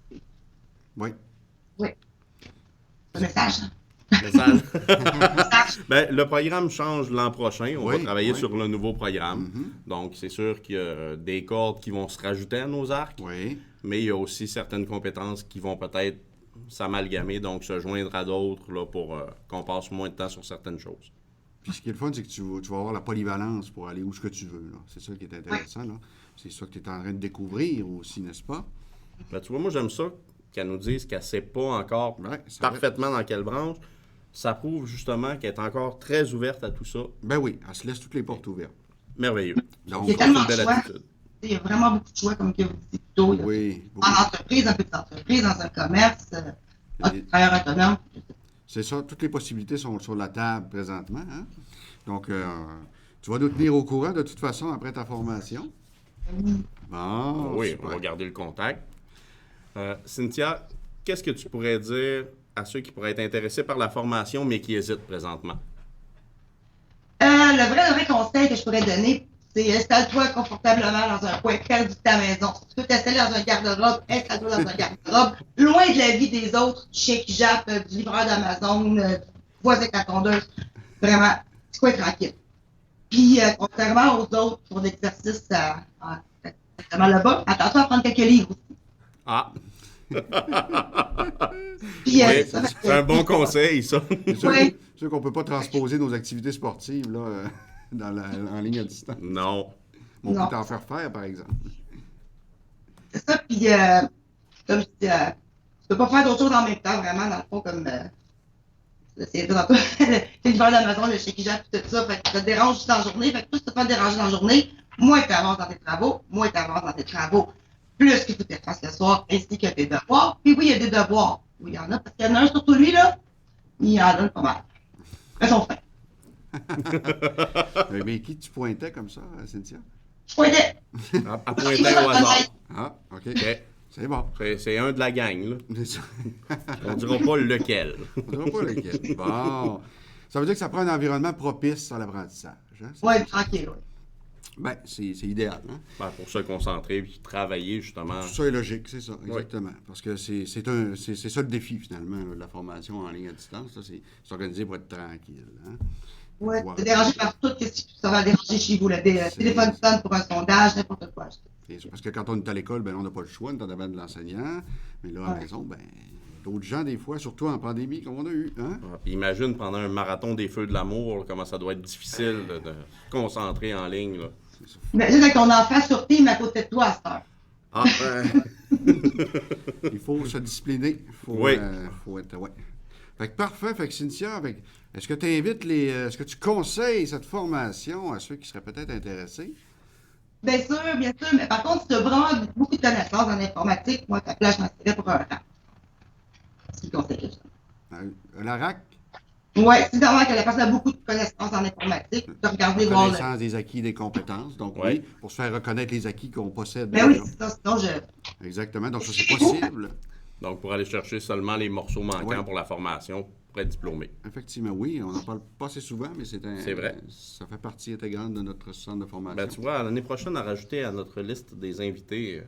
Oui. Oui. C'est le message. Hein? Message. Message. Ben, le programme change l'an prochain. On Oui, va travailler oui. sur le nouveau programme. Mhm. Donc, c'est sûr qu'il y a des cordes qui vont se rajouter à nos arcs, Oui. mais il y a aussi certaines compétences qui vont peut-être s'amalgamer, donc se joindre à d'autres là, pour qu'on passe moins de temps sur certaines choses. Puis ce qui est le fun, c'est que tu vas avoir la polyvalence pour aller où ce que tu veux. Là. C'est ça qui est intéressant. Là. C'est ça que tu es en train de découvrir aussi, n'est-ce pas? Ben, tu vois, moi, j'aime ça qu'elle nous dise qu'elle ne sait pas encore Ouais, ça parfaitement dans quelle branche. Ça prouve justement qu'elle est encore très ouverte à tout ça. Ben oui, elle se laisse toutes les portes ouvertes. Merveilleux. Donc, Il y a C'est tellement une de belle choix. attitude. Il y a vraiment beaucoup de choix, comme que vous dites plus tôt. oui, beaucoup. En entreprise, en petite entreprise, dans un commerce, travailleur autonome. C'est ça, toutes les possibilités sont sur la table présentement. Hein? Donc, tu vas nous tenir au courant de toute façon après ta formation. Bon, Oui, super. on va garder le contact. Cynthia, qu'est-ce que tu pourrais dire à ceux qui pourraient être intéressés par la formation, mais qui hésitent présentement? Le vrai conseil que je pourrais donner, c'est installe-toi confortablement dans un coin perdu de ta maison. Si tu peux t'installer dans un garde-robe, installe-toi dans un garde-robe, loin de la vie des autres, du chien qui jappe, du livreur d'Amazon, du voisin avec la tondeuse. Vraiment, c'est quoi tranquille. Puis, contrairement aux autres pour l'exercice exactement là-bas, attention à prendre quelques livres aussi. Ah! Puis, Oui, c'est un bon conseil, ça. C'est sûr, Oui. c'est sûr qu'on ne peut pas transposer nos activités sportives là, en ligne à distance. Non. Mais on Non. peut t'en faire faire, par exemple. C'est ça, puis comme je dis, tu peux pas faire d'autres choses en même temps, vraiment, dans le fond, comme c'est tantôt, le livreur d'Amazon, le chien qui jappe, tout ça, fait que ça te dérange juste dans la journée, fait que plus tu te fais déranger dans la journée, moins tu avances dans tes travaux, plus qu'il faut que tu fasses le soir, ainsi que tes devoirs. Puis oui, il y a des devoirs. Oui, il y en a, parce qu'il y en a un, surtout lui, là, il en donne pas mal. Mais son fait. Mais qui tu pointais comme ça, Cynthia? Je pointais. À pointer au hasard. Ah, OK. OK. C'est bon. C'est un de la gang, là. C'est ça. On dira pas lequel. On ne dira pas lequel. Bon. Ça veut dire que ça prend un environnement propice à l'apprentissage. Hein? Ouais, tranquille, oui. Ben, c'est idéal. Hein? Ben, pour se concentrer et travailler, justement. Tout ça est logique, c'est ça, exactement. Parce que c'est ça le défi, finalement, de la formation en ligne à distance. C'est s'organiser pour être tranquille. Hein? Ouais, Pouvoir- t'es dérangé par tout, qu'est-ce qui ça va déranger chez vous, le téléphone sonne pour un sondage, n'importe quoi. C'est parce que quand on est à l'école, ben, on n'a pas le choix, on est en avant de l'enseignant. Mais là, à la Ouais. maison, ben, d'autres gens, des fois, surtout en pandémie, comme on a eu. Hein? Ah, puis imagine pendant un marathon des Feux de l'amour, là, comment ça doit être difficile de se concentrer en ligne. Là. Imagine avec ton enfant sur team à côté de toi à cette heure. Ah, Il faut se discipliner. Oui. Faut être, ouais. Fait que parfait. Fait que Cynthia, est-ce que tu invites est-ce que tu conseilles cette formation à ceux qui seraient peut-être intéressés? Bien sûr, mais par contre, si tu as vraiment beaucoup de connaissances en informatique, moi, ta place, je m'en serais pour un an. C'est le conseil que je donne. La RAC, Oui, si vraiment que la personne a beaucoup de connaissances en informatique, tu peux regarder voir le. connaissance des acquis, des compétences. Donc, Ouais. oui, pour se faire reconnaître les acquis qu'on possède. Ben oui, déjà. c'est ça, sinon je. Exactement. Donc, ça, c'est possible. donc, pour aller chercher seulement les morceaux manquants Ouais. pour la formation pour être diplômé. Effectivement, oui. On n'en parle pas assez souvent, mais c'est vrai. Ça fait partie intégrante de notre centre de formation. Ben, tu vois, l'année prochaine, à rajouter à notre liste des invités.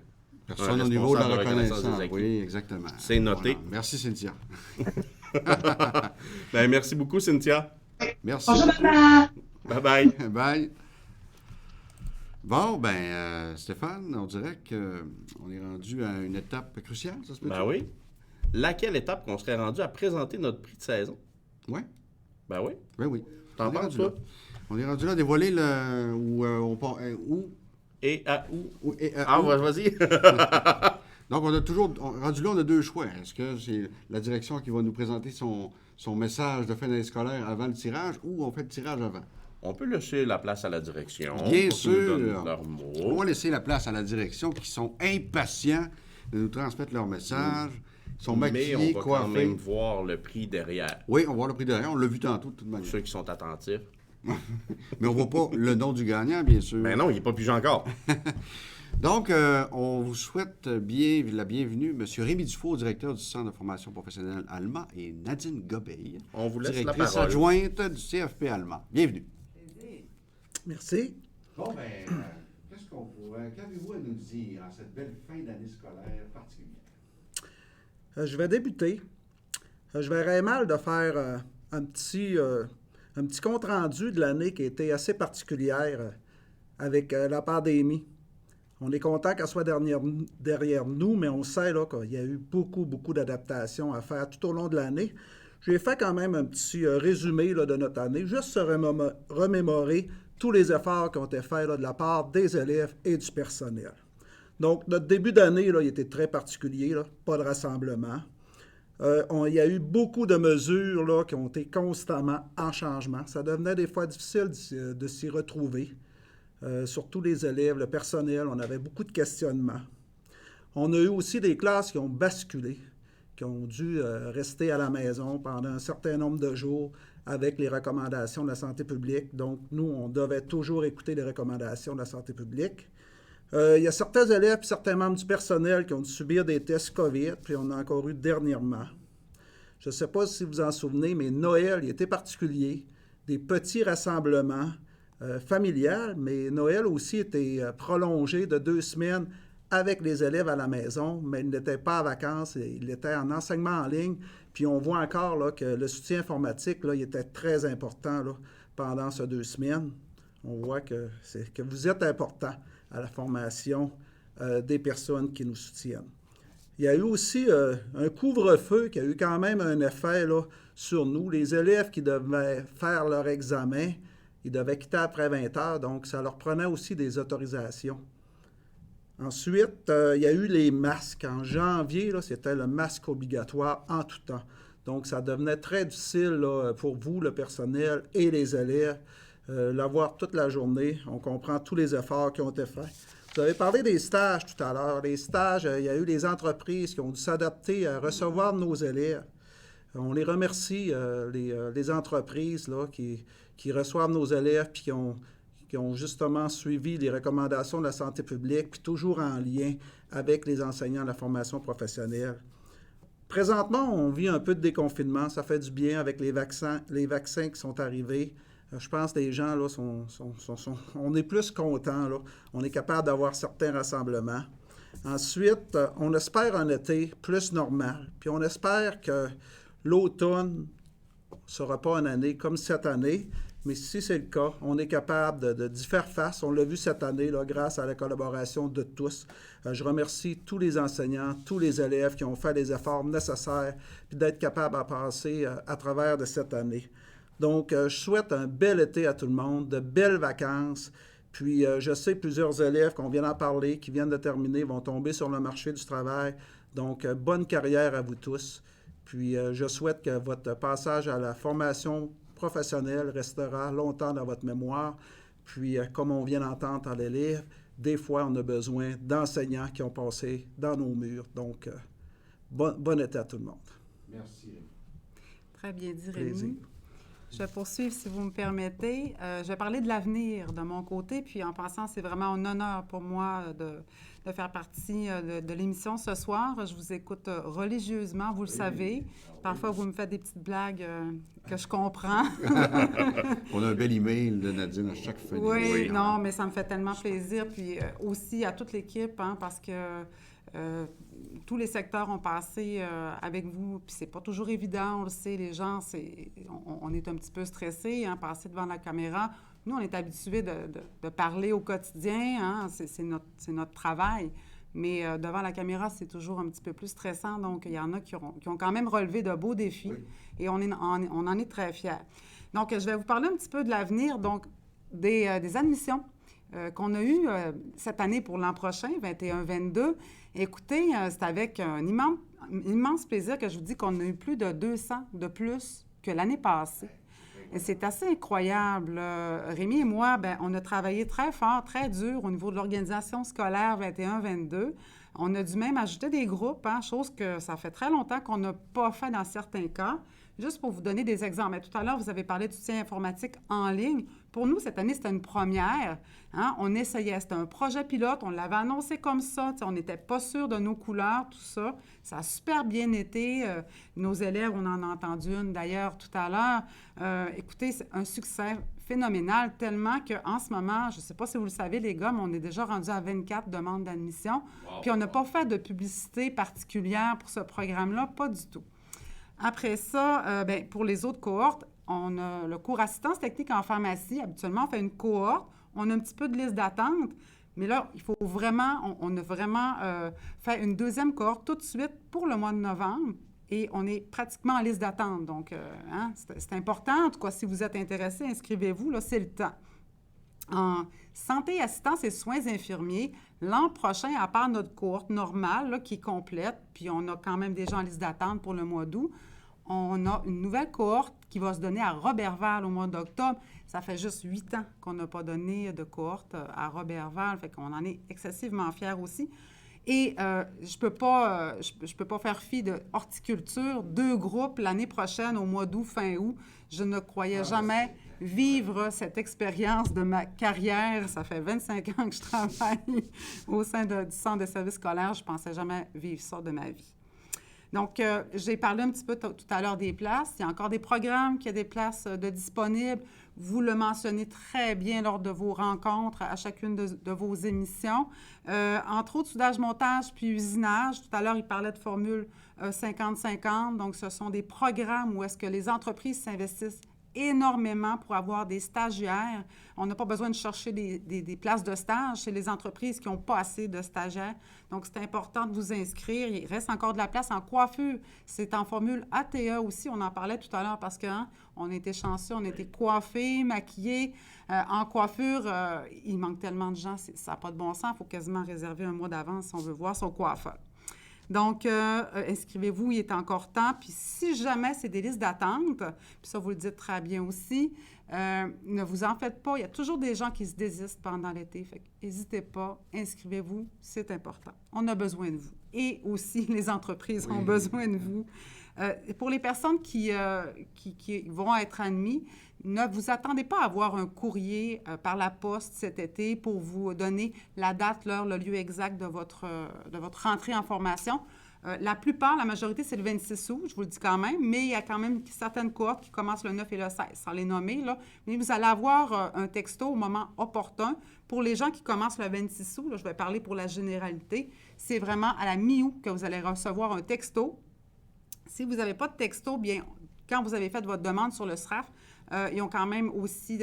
Personne un au niveau de la responsable de reconnaissance reconnaissance. des acquis. Oui, exactement. C'est noté. Voilà. Merci, Cynthia. Ben, merci beaucoup, Cynthia. Merci. Bonjour, maman! Bye bye. Bye. Bon, Stéphane, on dirait qu'on est rendu à une étape cruciale, ça se peut? Ben oui. Laquelle étape qu'on serait rendu à présenter notre prix de saison? Oui, Ben oui. oui. T'en On est penses, rendu toi? là. On est rendu là à dévoiler on part, Et à où? où. Vas-y. Donc, rendu là, on a deux choix. Est-ce que c'est la direction qui va nous présenter son message de fin d'année scolaire avant le tirage ou on fait le tirage avant? On peut laisser la place à la direction. Bien pour qu'ils nous sûr. donnent leurs On mots. va laisser la place à la direction qui sont impatients de nous transmettre leur message. Ils sont Mais maquillés, on va quand coiffés. même voir le prix derrière. Oui, on va voir le prix derrière. On l'a vu tantôt, de toute Pour manière. ceux qui sont attentifs. Mais on ne voit pas le nom du gagnant, bien sûr. Ben non, il n'est pas pigé encore. Donc, on vous souhaite la bienvenue, M. Rémi Dufault, directeur du Centre de formation professionnelle allemand, et Nadine Gobeil, On vous laisse la directrice parole. adjointe du CFP allemand. Bienvenue. Merci. Bon, qu'avez-vous à nous dire en cette belle fin d'année scolaire particulière? Je vais débuter. Je verrais mal de faire un petit compte-rendu de l'année qui a été assez particulière avec la pandémie. On est content qu'elle soit derrière nous, mais on sait là, qu'il y a eu beaucoup d'adaptations à faire tout au long de l'année. J'ai fait quand même un petit résumé là, de notre année, juste se remémorer tous les efforts qui ont été faits là, de la part des élèves et du personnel. Donc, notre début d'année, là, il était très particulier, là, pas de rassemblement. Il y a eu beaucoup de mesures là, qui ont été constamment en changement. Ça devenait des fois difficile de s'y retrouver. Surtout les élèves, le personnel, on avait beaucoup de questionnements. On a eu aussi des classes qui ont basculé, qui ont dû rester à la maison pendant un certain nombre de jours avec les recommandations de la santé publique. Donc, nous, on devait toujours écouter les recommandations de la santé publique. Il y a certains élèves et certains membres du personnel qui ont dû subir des tests COVID, puis on a encore eu dernièrement. Je ne sais pas si vous vous en souvenez, mais Noël, il était particulier. Des petits rassemblements familiales, mais Noël aussi était prolongé de 2 semaines avec les élèves à la maison, mais ils n'étaient pas en vacances, ils étaient en enseignement en ligne. Puis on voit encore là, que le soutien informatique, là, il était très important là, pendant ces 2 semaines. On voit que vous êtes important à la formation des personnes qui nous soutiennent. Il y a eu aussi un couvre-feu qui a eu quand même un effet là, sur nous. Les élèves qui devaient faire leur examen, ils devaient quitter après 20 heures, donc ça leur prenait aussi des autorisations. Ensuite, il y a eu les masques. En janvier, là, c'était le masque obligatoire en tout temps. Donc, ça devenait très difficile là, pour vous, le personnel et les élèves, l'avoir toute la journée. On comprend tous les efforts qui ont été faits. Vous avez parlé des stages tout à l'heure. Les stages, il y a eu les entreprises qui ont dû s'adapter à recevoir nos élèves. On les remercie, les entreprises là, qui reçoivent nos élèves puis qui ont justement suivi les recommandations de la santé publique, puis toujours en lien avec les enseignants de la formation professionnelle. Présentement, on vit un peu de déconfinement. Ça fait du bien avec les vaccins qui sont arrivés. Je pense que les gens, là, on est plus contents. Là. On est capable d'avoir certains rassemblements. Ensuite, on espère un été plus normal. Puis on espère que l'automne ne sera pas une année comme cette année. Mais si c'est le cas, on est capable d'y faire face. On l'a vu cette année, là, grâce à la collaboration de tous. Je remercie tous les enseignants, tous les élèves qui ont fait les efforts nécessaires puis d'être capables à passer à travers de cette année. Donc, je souhaite un bel été à tout le monde, de belles vacances. Puis, je sais plusieurs élèves qu'on vient d'en parler, qui viennent de terminer, vont tomber sur le marché du travail. Donc, bonne carrière à vous tous. Puis, je souhaite que votre passage à la formation professionnelle restera longtemps dans votre mémoire. Puis, comme on vient d'entendre dans les livres, des fois, on a besoin d'enseignants qui ont passé dans nos murs. Donc, bon été à tout le monde. Merci, Rémi. Très bien dit, Rémi. Plaisir. Je vais poursuivre, si vous me permettez. Je vais parler de l'avenir de mon côté, puis en passant, c'est vraiment un honneur pour moi de faire partie de l'émission ce soir. Je vous écoute religieusement, vous le savez. Parfois, vous me faites des petites blagues que je comprends. On a un bel email de Nadine à chaque fin. Oui, non, mais ça me fait tellement plaisir. Puis aussi à toute l'équipe, hein, parce que tous les secteurs ont passé avec vous, puis c'est pas toujours évident, on le sait, les gens, on est un petit peu stressés, hein, passer devant la caméra. Nous, on est habitués de parler au quotidien, hein, c'est notre travail, mais devant la caméra, c'est toujours un petit peu plus stressant, donc il y en a qui ont quand même relevé de beaux défis, oui. Et on en est très fiers. Donc, je vais vous parler un petit peu de l'avenir, donc des admissions qu'on a eues cette année pour l'an prochain, 21-22. Écoutez, c'est avec un immense plaisir que je vous dis qu'on a eu plus de 200 de plus que l'année passée. Et c'est assez incroyable. Rémi et moi, on a travaillé très fort, très dur au niveau de l'organisation scolaire 21-22. On a dû même ajouter des groupes, hein, chose que ça fait très longtemps qu'on n'a pas fait dans certains cas. Juste pour vous donner des exemples. Mais tout à l'heure, vous avez parlé du soutien informatique en ligne. Pour nous, cette année, c'était une première. Hein? On essayait. C'était un projet pilote. On l'avait annoncé comme ça. On n'était pas sûr de nos couleurs, tout ça. Ça a super bien été. Nos élèves, on en a entendu une d'ailleurs tout à l'heure. Écoutez, c'est un succès phénoménal, tellement qu'en ce moment, je ne sais pas si vous le savez, les gars, mais on est déjà rendu à 24 demandes d'admission. Wow. Puis on n'a pas fait de publicité particulière pour ce programme-là, pas du tout. Après ça, pour les autres cohortes, on a le cours assistance technique en pharmacie. Habituellement, on fait une cohorte. On a un petit peu de liste d'attente. Mais là, il faut vraiment, on a vraiment fait une deuxième cohorte tout de suite pour le mois de novembre. Et on est pratiquement en liste d'attente. Donc, c'est important. En tout cas, si vous êtes intéressé, inscrivez-vous. Là, c'est le temps. En santé, assistance et soins infirmiers, l'an prochain, à part notre cohorte normale là, qui est complète, puis on a quand même des gens en liste d'attente pour le mois d'août, on a une nouvelle cohorte qui va se donner à Roberval au mois d'octobre. Ça fait juste 8 ans qu'on n'a pas donné de cohorte à Roberval, fait qu'on en est excessivement fiers aussi. Et je peux pas faire fi de horticulture, 2 groupes l'année prochaine, au mois d'août, fin août. Je ne croyais jamais vivre cette expérience de ma carrière. Ça fait 25 ans que je travaille au sein du centre de services scolaires. Je ne pensais jamais vivre ça de ma vie. Donc, j'ai parlé un petit peu tout à l'heure des places. Il y a encore des programmes, qui a des places de disponibles. Vous le mentionnez très bien lors de vos rencontres à chacune de vos émissions. Entre autres, soudage, montage, puis usinage. Tout à l'heure, il parlait de formule 50-50. Donc, ce sont des programmes où est-ce que les entreprises s'investissent énormément pour avoir des stagiaires. On n'a pas besoin de chercher des places de stage chez les entreprises qui n'ont pas assez de stagiaires. Donc, c'est important de vous inscrire. Il reste encore de la place en coiffure. C'est en formule ATE aussi. On en parlait tout à l'heure parce qu'on était chanceux, on était coiffés, maquillés. En coiffure, il manque tellement de gens, ça n'a pas de bon sens. Il faut quasiment réserver un mois d'avance si on veut voir son coiffeur. Donc, inscrivez-vous, il est encore temps. Puis si jamais c'est des listes d'attente, puis ça, vous le dites très bien aussi, ne vous en faites pas. Il y a toujours des gens qui se désistent pendant l'été. Fait n'hésitez pas, inscrivez-vous, c'est important. On a besoin de vous. Et aussi, les entreprises ont besoin de vous. Pour les personnes qui vont être admises, ne vous attendez pas à avoir un courrier par la poste cet été pour vous donner la date, l'heure, le lieu exact de votre rentrée en formation. La majorité, c'est le 26 août, je vous le dis quand même, mais il y a quand même certaines cohortes qui commencent le 9 et le 16, sans les nommer, là. Mais vous allez avoir un texto au moment opportun. Pour les gens qui commencent le 26 août, là, je vais parler pour la généralité, c'est vraiment à la mi-août que vous allez recevoir un texto. Si vous n'avez pas de texto, bien, quand vous avez fait votre demande sur le SRAF, ils ont quand même aussi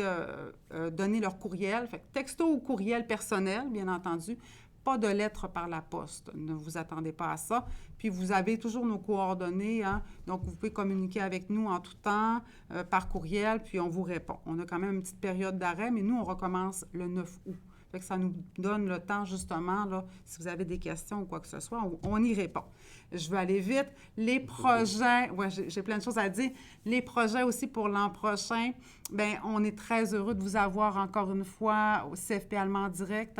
donné leur courriel. Fait que texto ou courriel personnel, bien entendu. Pas de lettres par la poste. Ne vous attendez pas à ça. Puis, vous avez toujours nos coordonnées. Donc, vous pouvez communiquer avec nous en tout temps, par courriel, puis on vous répond. On a quand même une petite période d'arrêt, mais nous, on recommence le 9 août. Fait que ça nous donne le temps, justement, là, si vous avez des questions ou quoi que ce soit, on y répond. Je vais aller vite. Les projets, j'ai plein de choses à dire. Les projets aussi pour l'an prochain, bien, on est très heureux de vous avoir encore une fois au CFP Allemand Direct.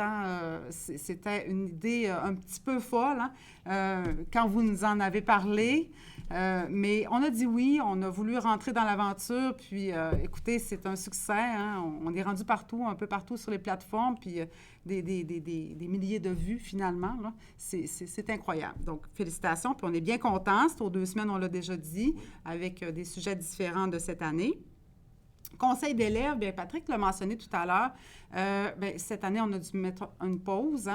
C'était une idée un petit peu folle quand vous nous en avez parlé. Mais on a dit oui, on a voulu rentrer dans l'aventure, puis écoutez, c'est un succès. On est rendu partout, un peu partout sur les plateformes, puis des milliers de vues finalement. Là. C'est incroyable. Donc, félicitations, puis on est bien contents. C'est aux 2 semaines, on l'a déjà dit, avec des sujets différents de cette année. Conseil d'élèves, bien, Patrick l'a mentionné tout à l'heure. Cette année, on a dû mettre une pause.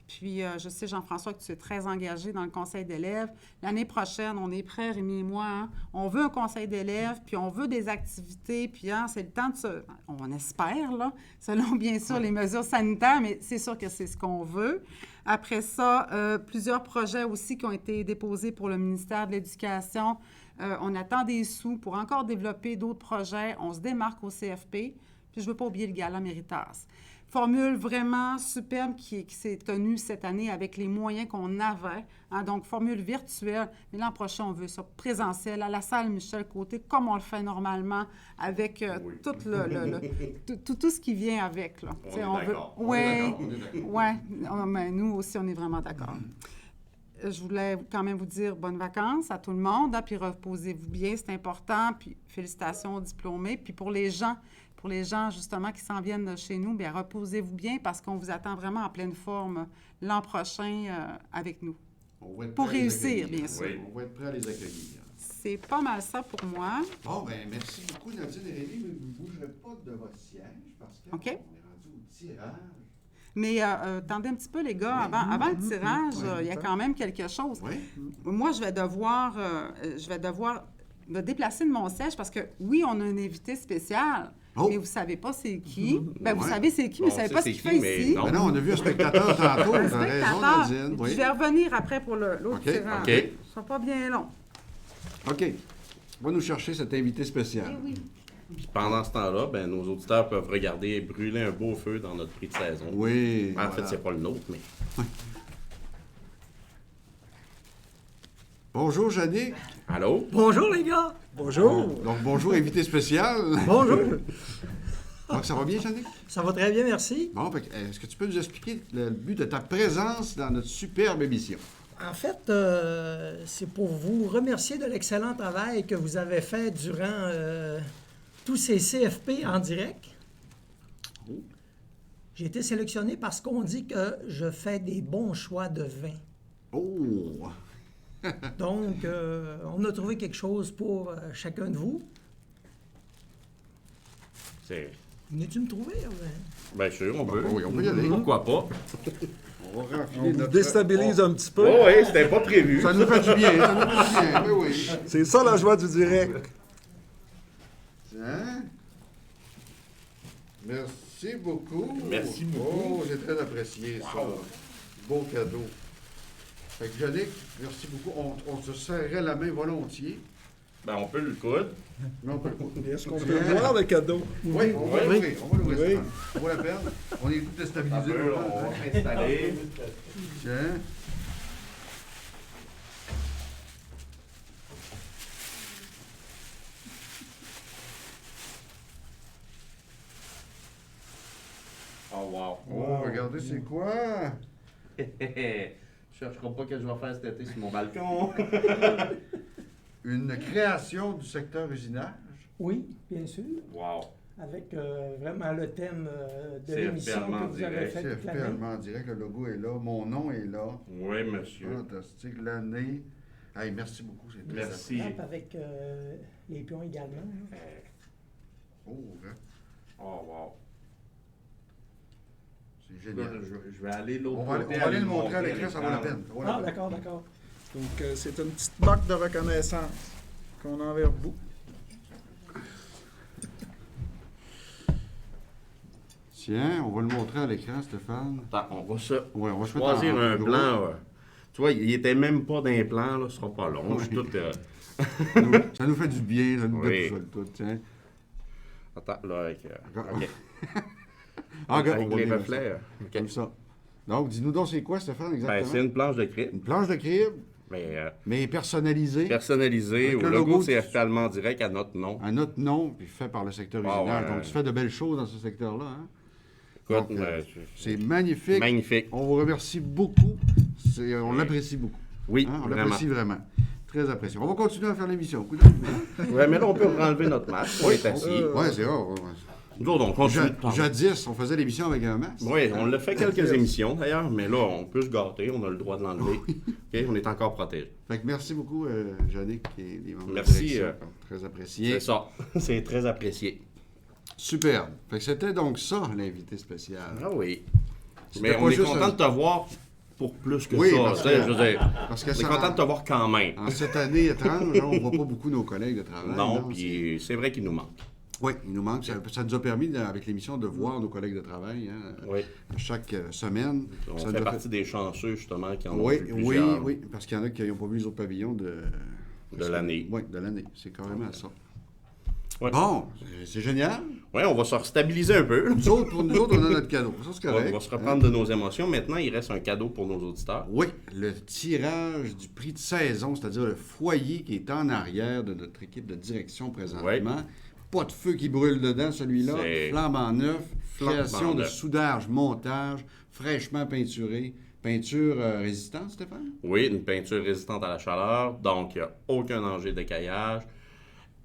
Puis, je sais, Jean-François, que tu es très engagé dans le conseil d'élèves. L'année prochaine, on est prêts, Rémi et moi. On veut un conseil d'élèves, puis on veut des activités. Puis, c'est le temps de se... On espère, là, selon, bien sûr, les mesures sanitaires, mais c'est sûr que c'est ce qu'on veut. Après ça, plusieurs projets aussi qui ont été déposés pour le ministère de l'Éducation. On attend des sous pour encore développer d'autres projets. On se démarque au CFP. Puis, je ne veux pas oublier le Gala Méritas. Formule vraiment superbe qui s'est tenue cette année avec les moyens qu'on avait. Donc, formule virtuelle. Mais l'an prochain, on veut ça présentiel à la salle Michel Côté, comme on le fait normalement, avec tout ce qui vient avec. Là. On est d'accord. Mais nous aussi, on est vraiment d'accord. Je voulais quand même vous dire bonnes vacances à tout le monde, puis reposez-vous bien, c'est important, puis félicitations aux diplômés. Puis pour les gens justement qui s'en viennent chez nous, bien reposez-vous bien parce qu'on vous attend vraiment en pleine forme l'an prochain avec nous. Pour réussir, bien sûr. Oui. On va être prêts à les accueillir. C'est pas mal ça pour moi. Bon, bien, merci beaucoup, Nadine et Rémi, mais vous ne bougerez pas de votre siège parce qu'on est rendu au tirage. Mais attendez un petit peu, les gars, avant le tirage, il y a quand même quelque chose. Oui. Moi, je vais devoir me déplacer de mon siège parce que, oui, on a un invité spécial, mais vous ne savez pas c'est qui. Vous savez c'est qui, mais vous ne savez pas ce qu'il fait ici. Non, on a vu un spectateur tantôt. Un spectateur. Je vais revenir après pour l'autre tirage. OK. Ce ne sera pas bien long. OK. Va nous chercher cet invité spécial. Eh oui. Puis pendant ce temps-là, ben, nos auditeurs peuvent regarder brûler un beau feu dans notre prix de saison. Oui. En fait, voilà. c'est pas le nôtre, mais... Bonjour, Jannick. Allô? Bonjour les gars! Bonjour. Donc, bonjour, invité spécial. Bonjour! Donc, ça va bien, Jannick? Ça va très bien, merci. Bon, fait que, est-ce que tu peux nous expliquer le but de ta présence dans notre superbe émission? En fait, c'est pour vous remercier de l'excellent travail que vous avez fait durant tous ces CFP en direct. J'ai été sélectionné parce qu'on dit que je fais des bons choix de vin. Oh! Donc, on a trouvé quelque chose pour chacun de vous. C'est... Venez-tu me trouver? Bien sûr, on peut. Oui, on peut y aller. Pourquoi pas? On va On renfiler vous notre... déstabilise un petit peu. Oh, oui, c'était pas prévu. Ça nous fait du bien, ça nous fait du bien. Oui, oui. C'est ça la joie du direct. Tiens. Merci beaucoup. Merci beaucoup. Oh, j'ai très apprécié ça. Beau cadeau. Fait que, Jannick, merci beaucoup. On se serrait la main volontiers. Ben, on peut le coudre. Mais on peut pas. Est-ce qu'on peut voir le cadeau? Oui, on va l'ouvrir. On va l'ouvrir, Oui. Stéphane. On vaut la peine. On est tout déstabilisés. On va s'installer. Tiens. Oh, wow. Oh, regardez, c'est quoi? Je chercherai pas que je vais faire cet été sur mon balcon. Une création du secteur usinage. Oui, bien sûr. Wow. Avec vraiment le thème de CFP l'émission Allemand que vous avez direct. fait toute CFP l'année. Allemand direct, le logo est là, mon nom est là. Oui, monsieur. Fantastique, l'année. Hey, merci beaucoup, c'est très Merci. Frappe avec les pions également. hein. Oh, hein, Oh, wow. c'est génial. Je vais aller l'autre On va, côté. on va aller le montrer à montrer l'écran, ça vaut la peine. ça vaut la Ah, peine. d'accord, d'accord. Donc, c'est une petite marque de reconnaissance qu'on a envers vous. Tiens, on va le montrer à l'écran, Stéphane. Attends, on va se Ouais, on va se mettre choisir en un gros. blanc. Tu vois, il était même pas d'un plan, là, ce sera pas long. Oui. C'est tout, Ça nous fait du bien, ça nous Oui. dépouille tout. Tiens. Attends, là, avec, ok. Ah, regarde, Avec on va les bien reflets. Ok. Comme ça. Donc, dis-nous donc, c'est quoi, Stéphane, Ben, exactement? c'est une planche de crib, Une planche de crib, mais mais personnalisée, personnalisée Avec au le logo logo de CFP Allemand direct à notre nom. à notre nom, puis fait par le secteur Ah, usinage. ouais. Donc, tu fais de belles choses dans ce secteur-là. Hein? Écoute, Donc, c'est c'est magnifique. magnifique. On vous remercie beaucoup. On l'apprécie beaucoup. Oui, Hein? On vraiment. l'apprécie vraiment. Très apprécié. On va continuer à faire l'émission. Ouais, mais là, on peut enlever notre masque. On est assis. Ouais, c'est rare. Nous autres, on continue de parler. Jadis, on faisait l'émission avec un masque. Oui, on l'a fait quelques émissions d'ailleurs, mais là, on peut se gâter, on a le droit de l'enlever. OK, on est encore protégé. Fait que merci beaucoup, Jannick et les membres Merci, de la direction. Très apprécié. C'est ça. C'est très apprécié. Superbe. Fait que c'était donc ça, l'invité spécial. Ah oui. C'était Mais pas on est juste content un- de te voir pour plus que Oui, ça. parce tu sais, que- je veux dire, Parce que on est ça, content de te voir quand même. en cette année étrange, on ne voit pas beaucoup nos collègues de travail. Non, puis c'est vrai qu'il nous manque. Oui, il nous manque. Ça nous a permis, avec l'émission, de voir nos collègues de travail hein, Oui. chaque semaine. On Ça fait nous a partie des chanceux, justement, qui en ont Oui, vu oui, plusieurs oui, parce qu'il y en a qui n'ont pas vu les autres pavillons de l'année. Oui, de l'année. C'est carrément ça. Ouais. Bon, c'est génial. Oui, on va se restabiliser un peu. Pour nous autres, on a notre cadeau. Ça, c'est On correct. va se reprendre de nos émotions. Maintenant, il reste un cadeau pour nos auditeurs. Oui, le tirage du prix de saison, c'est-à-dire le foyer qui est en arrière de notre équipe de direction présentement. Pas de feu qui brûle dedans, celui-là. C'est- Flambant neuf. Flambant Création de neuf. soudage, montage, fraîchement peinturé. Peinture résistante, Stéphane? Oui, une peinture résistante à la chaleur, donc il n'y a aucun danger d'écaillage.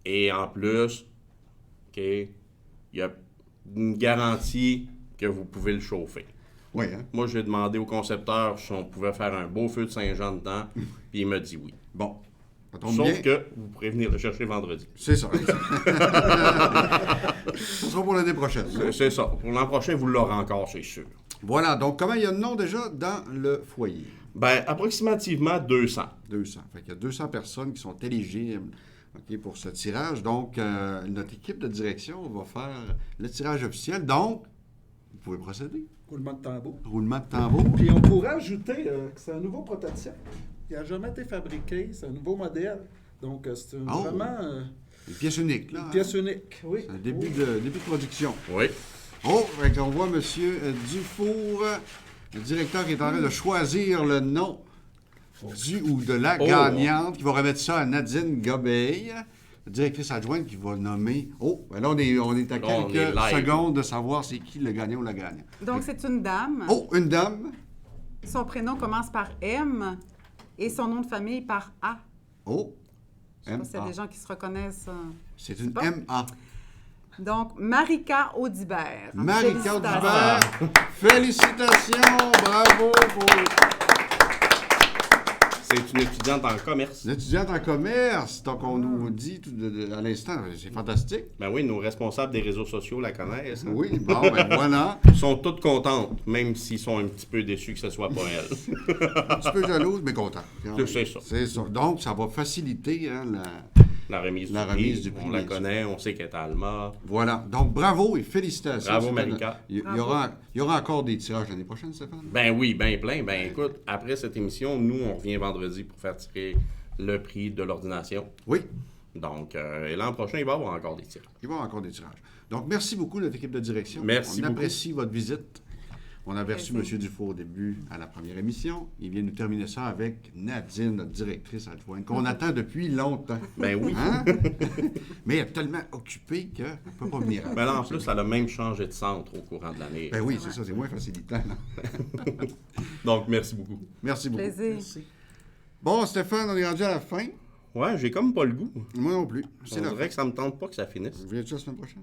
Et en plus, OK, il y a une garantie que vous pouvez le chauffer. Oui, hein? Moi, j'ai demandé au concepteur si on pouvait faire un beau feu de Saint-Jean dedans, puis il m'a dit oui. Bon, ça tombe Sauf bien. que vous pourrez venir le chercher vendredi. C'est ça. Ce sera pour l'année prochaine. C'est ça. Pour l'an prochain, vous l'aurez encore, c'est sûr. Voilà, donc comment il y a de nom déjà dans le foyer? Ben, approximativement 200. 200. Fait qu'il y a 200 personnes qui sont éligibles OK, pour ce tirage. Donc, notre équipe de direction va faire le tirage officiel. Donc, vous pouvez procéder. Roulement de tambour. Roulement de tambour. Puis on pourrait ajouter que c'est un nouveau prototype. Il n'a jamais été fabriqué, c'est un nouveau modèle. Donc, c'est Oh! vraiment Une pièce unique, là. Une hein? pièce unique, oui. C'est un début de production. Oui. Oh, on voit M. Dufour, le directeur qui est en train de choisir le nom du ou de la gagnante, qui va remettre ça à Nadine Gobeil, la directrice adjointe qui va nommer... Oh, ben là, on est à Là, on est quelques live. secondes de savoir c'est qui le gagnant ou la gagnante. Donc, c'est une dame. Oh, une dame. Son prénom commence par M et son nom de famille par A. Oh, Je sais pas s'il y a M.A. des gens qui se reconnaissent. C'est une pas. M.A. Donc, Marika Audibert. Marika Félicitations. Audibert, félicitations, bravo pour C'est une étudiante en commerce. l'étudiante en commerce. Donc, on nous dit à l'instant, c'est fantastique. Ben oui, nos responsables des réseaux sociaux la connaissent. hein. Oui, bon, ben voilà. Ils sont toutes contentes, même s'ils sont un petit peu déçus que ce soit pas elle. Un petit peu jalouse, mais content. C'est ça. C'est ça. Donc, ça va faciliter hein, La remise La du remise prix, du prix, on la bien connaît, on sait qu'elle est à Alma. Voilà. Donc, bravo et félicitations. Bravo, C'était- Marika. Il y aura encore des tirages l'année prochaine, Stéphane? Ben oui, ben plein. Ben écoute, après cette émission, nous, on revient vendredi pour faire tirer le prix de l'ordination. Oui, Donc, et l'an prochain, il va y avoir encore des tirages. il va y avoir encore des tirages. Donc, merci beaucoup, notre équipe de direction. Merci On beaucoup. apprécie votre visite. On avait reçu M. Merci. Dufour au début, à la première émission. Il vient nous terminer ça avec Nadine, notre directrice adjointe, qu'on attend depuis longtemps. Ben oui. Hein? Mais elle est tellement occupée qu'elle ne peut pas venir. Ben là, en plus, elle a même changé de centre au courant de l'année. Ben oui, c'est ça, c'est moins facilitant. là. Donc, merci beaucoup. Merci beaucoup. Plaisir. Bon, Stéphane, on est rendu à la fin. Ouais, j'ai comme pas le goût. Moi non plus. On C'est la fin. dirait que ça me tente pas que ça finisse. Viens-tu la semaine prochaine?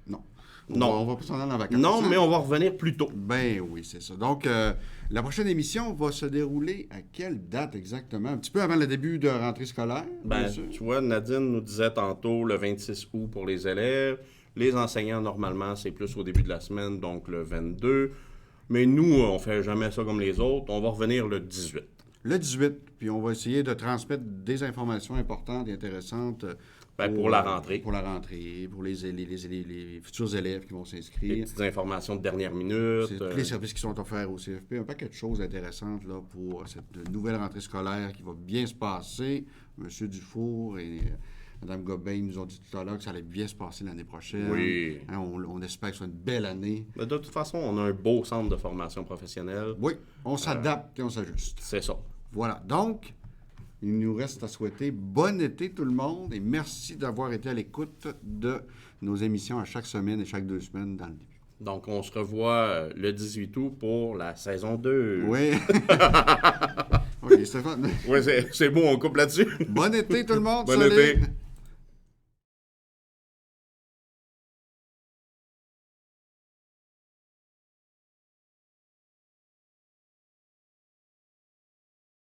Non. Non. On va pas s'en aller en vacances. Non, hein? mais on va revenir plus tôt. Ben oui, c'est ça. Donc, la prochaine émission va se dérouler à quelle date exactement? Un petit peu avant le début de rentrée scolaire, Ben, bien sûr. tu vois, Nadine nous disait tantôt le 26 août pour les élèves. Les enseignants, normalement, c'est plus au début de la semaine, donc le 22. Mais nous, on fait jamais ça comme les autres. On va revenir le 18. Le 18, puis on va essayer de transmettre des informations importantes et intéressantes Ben, pour la rentrée. Pour la rentrée, pour les futurs élèves qui vont Des s'inscrire. petites informations de dernière minute. C'est tous les services qui sont offerts au CFP. Un paquet de choses intéressantes là, pour cette nouvelle rentrée scolaire qui va bien se passer. M. Dufour et Mme Gobeil nous ont dit tout à l'heure que ça allait bien se passer l'année prochaine. Oui. Hein, on espère que ce soit une belle année. Mais de toute façon, on a un beau centre de formation professionnelle. Oui, on s'adapte et on s'ajuste. C'est ça. Voilà. Donc, il nous reste à souhaiter bon été tout le monde et merci d'avoir été à l'écoute de nos émissions à chaque semaine et chaque 2 semaines dans le début. Donc, on se revoit le 18 août pour la saison 2. Oui. OK, Stéphane. Oui, c'est beau, on coupe là-dessus. Bon été tout le monde. Bon salut. été.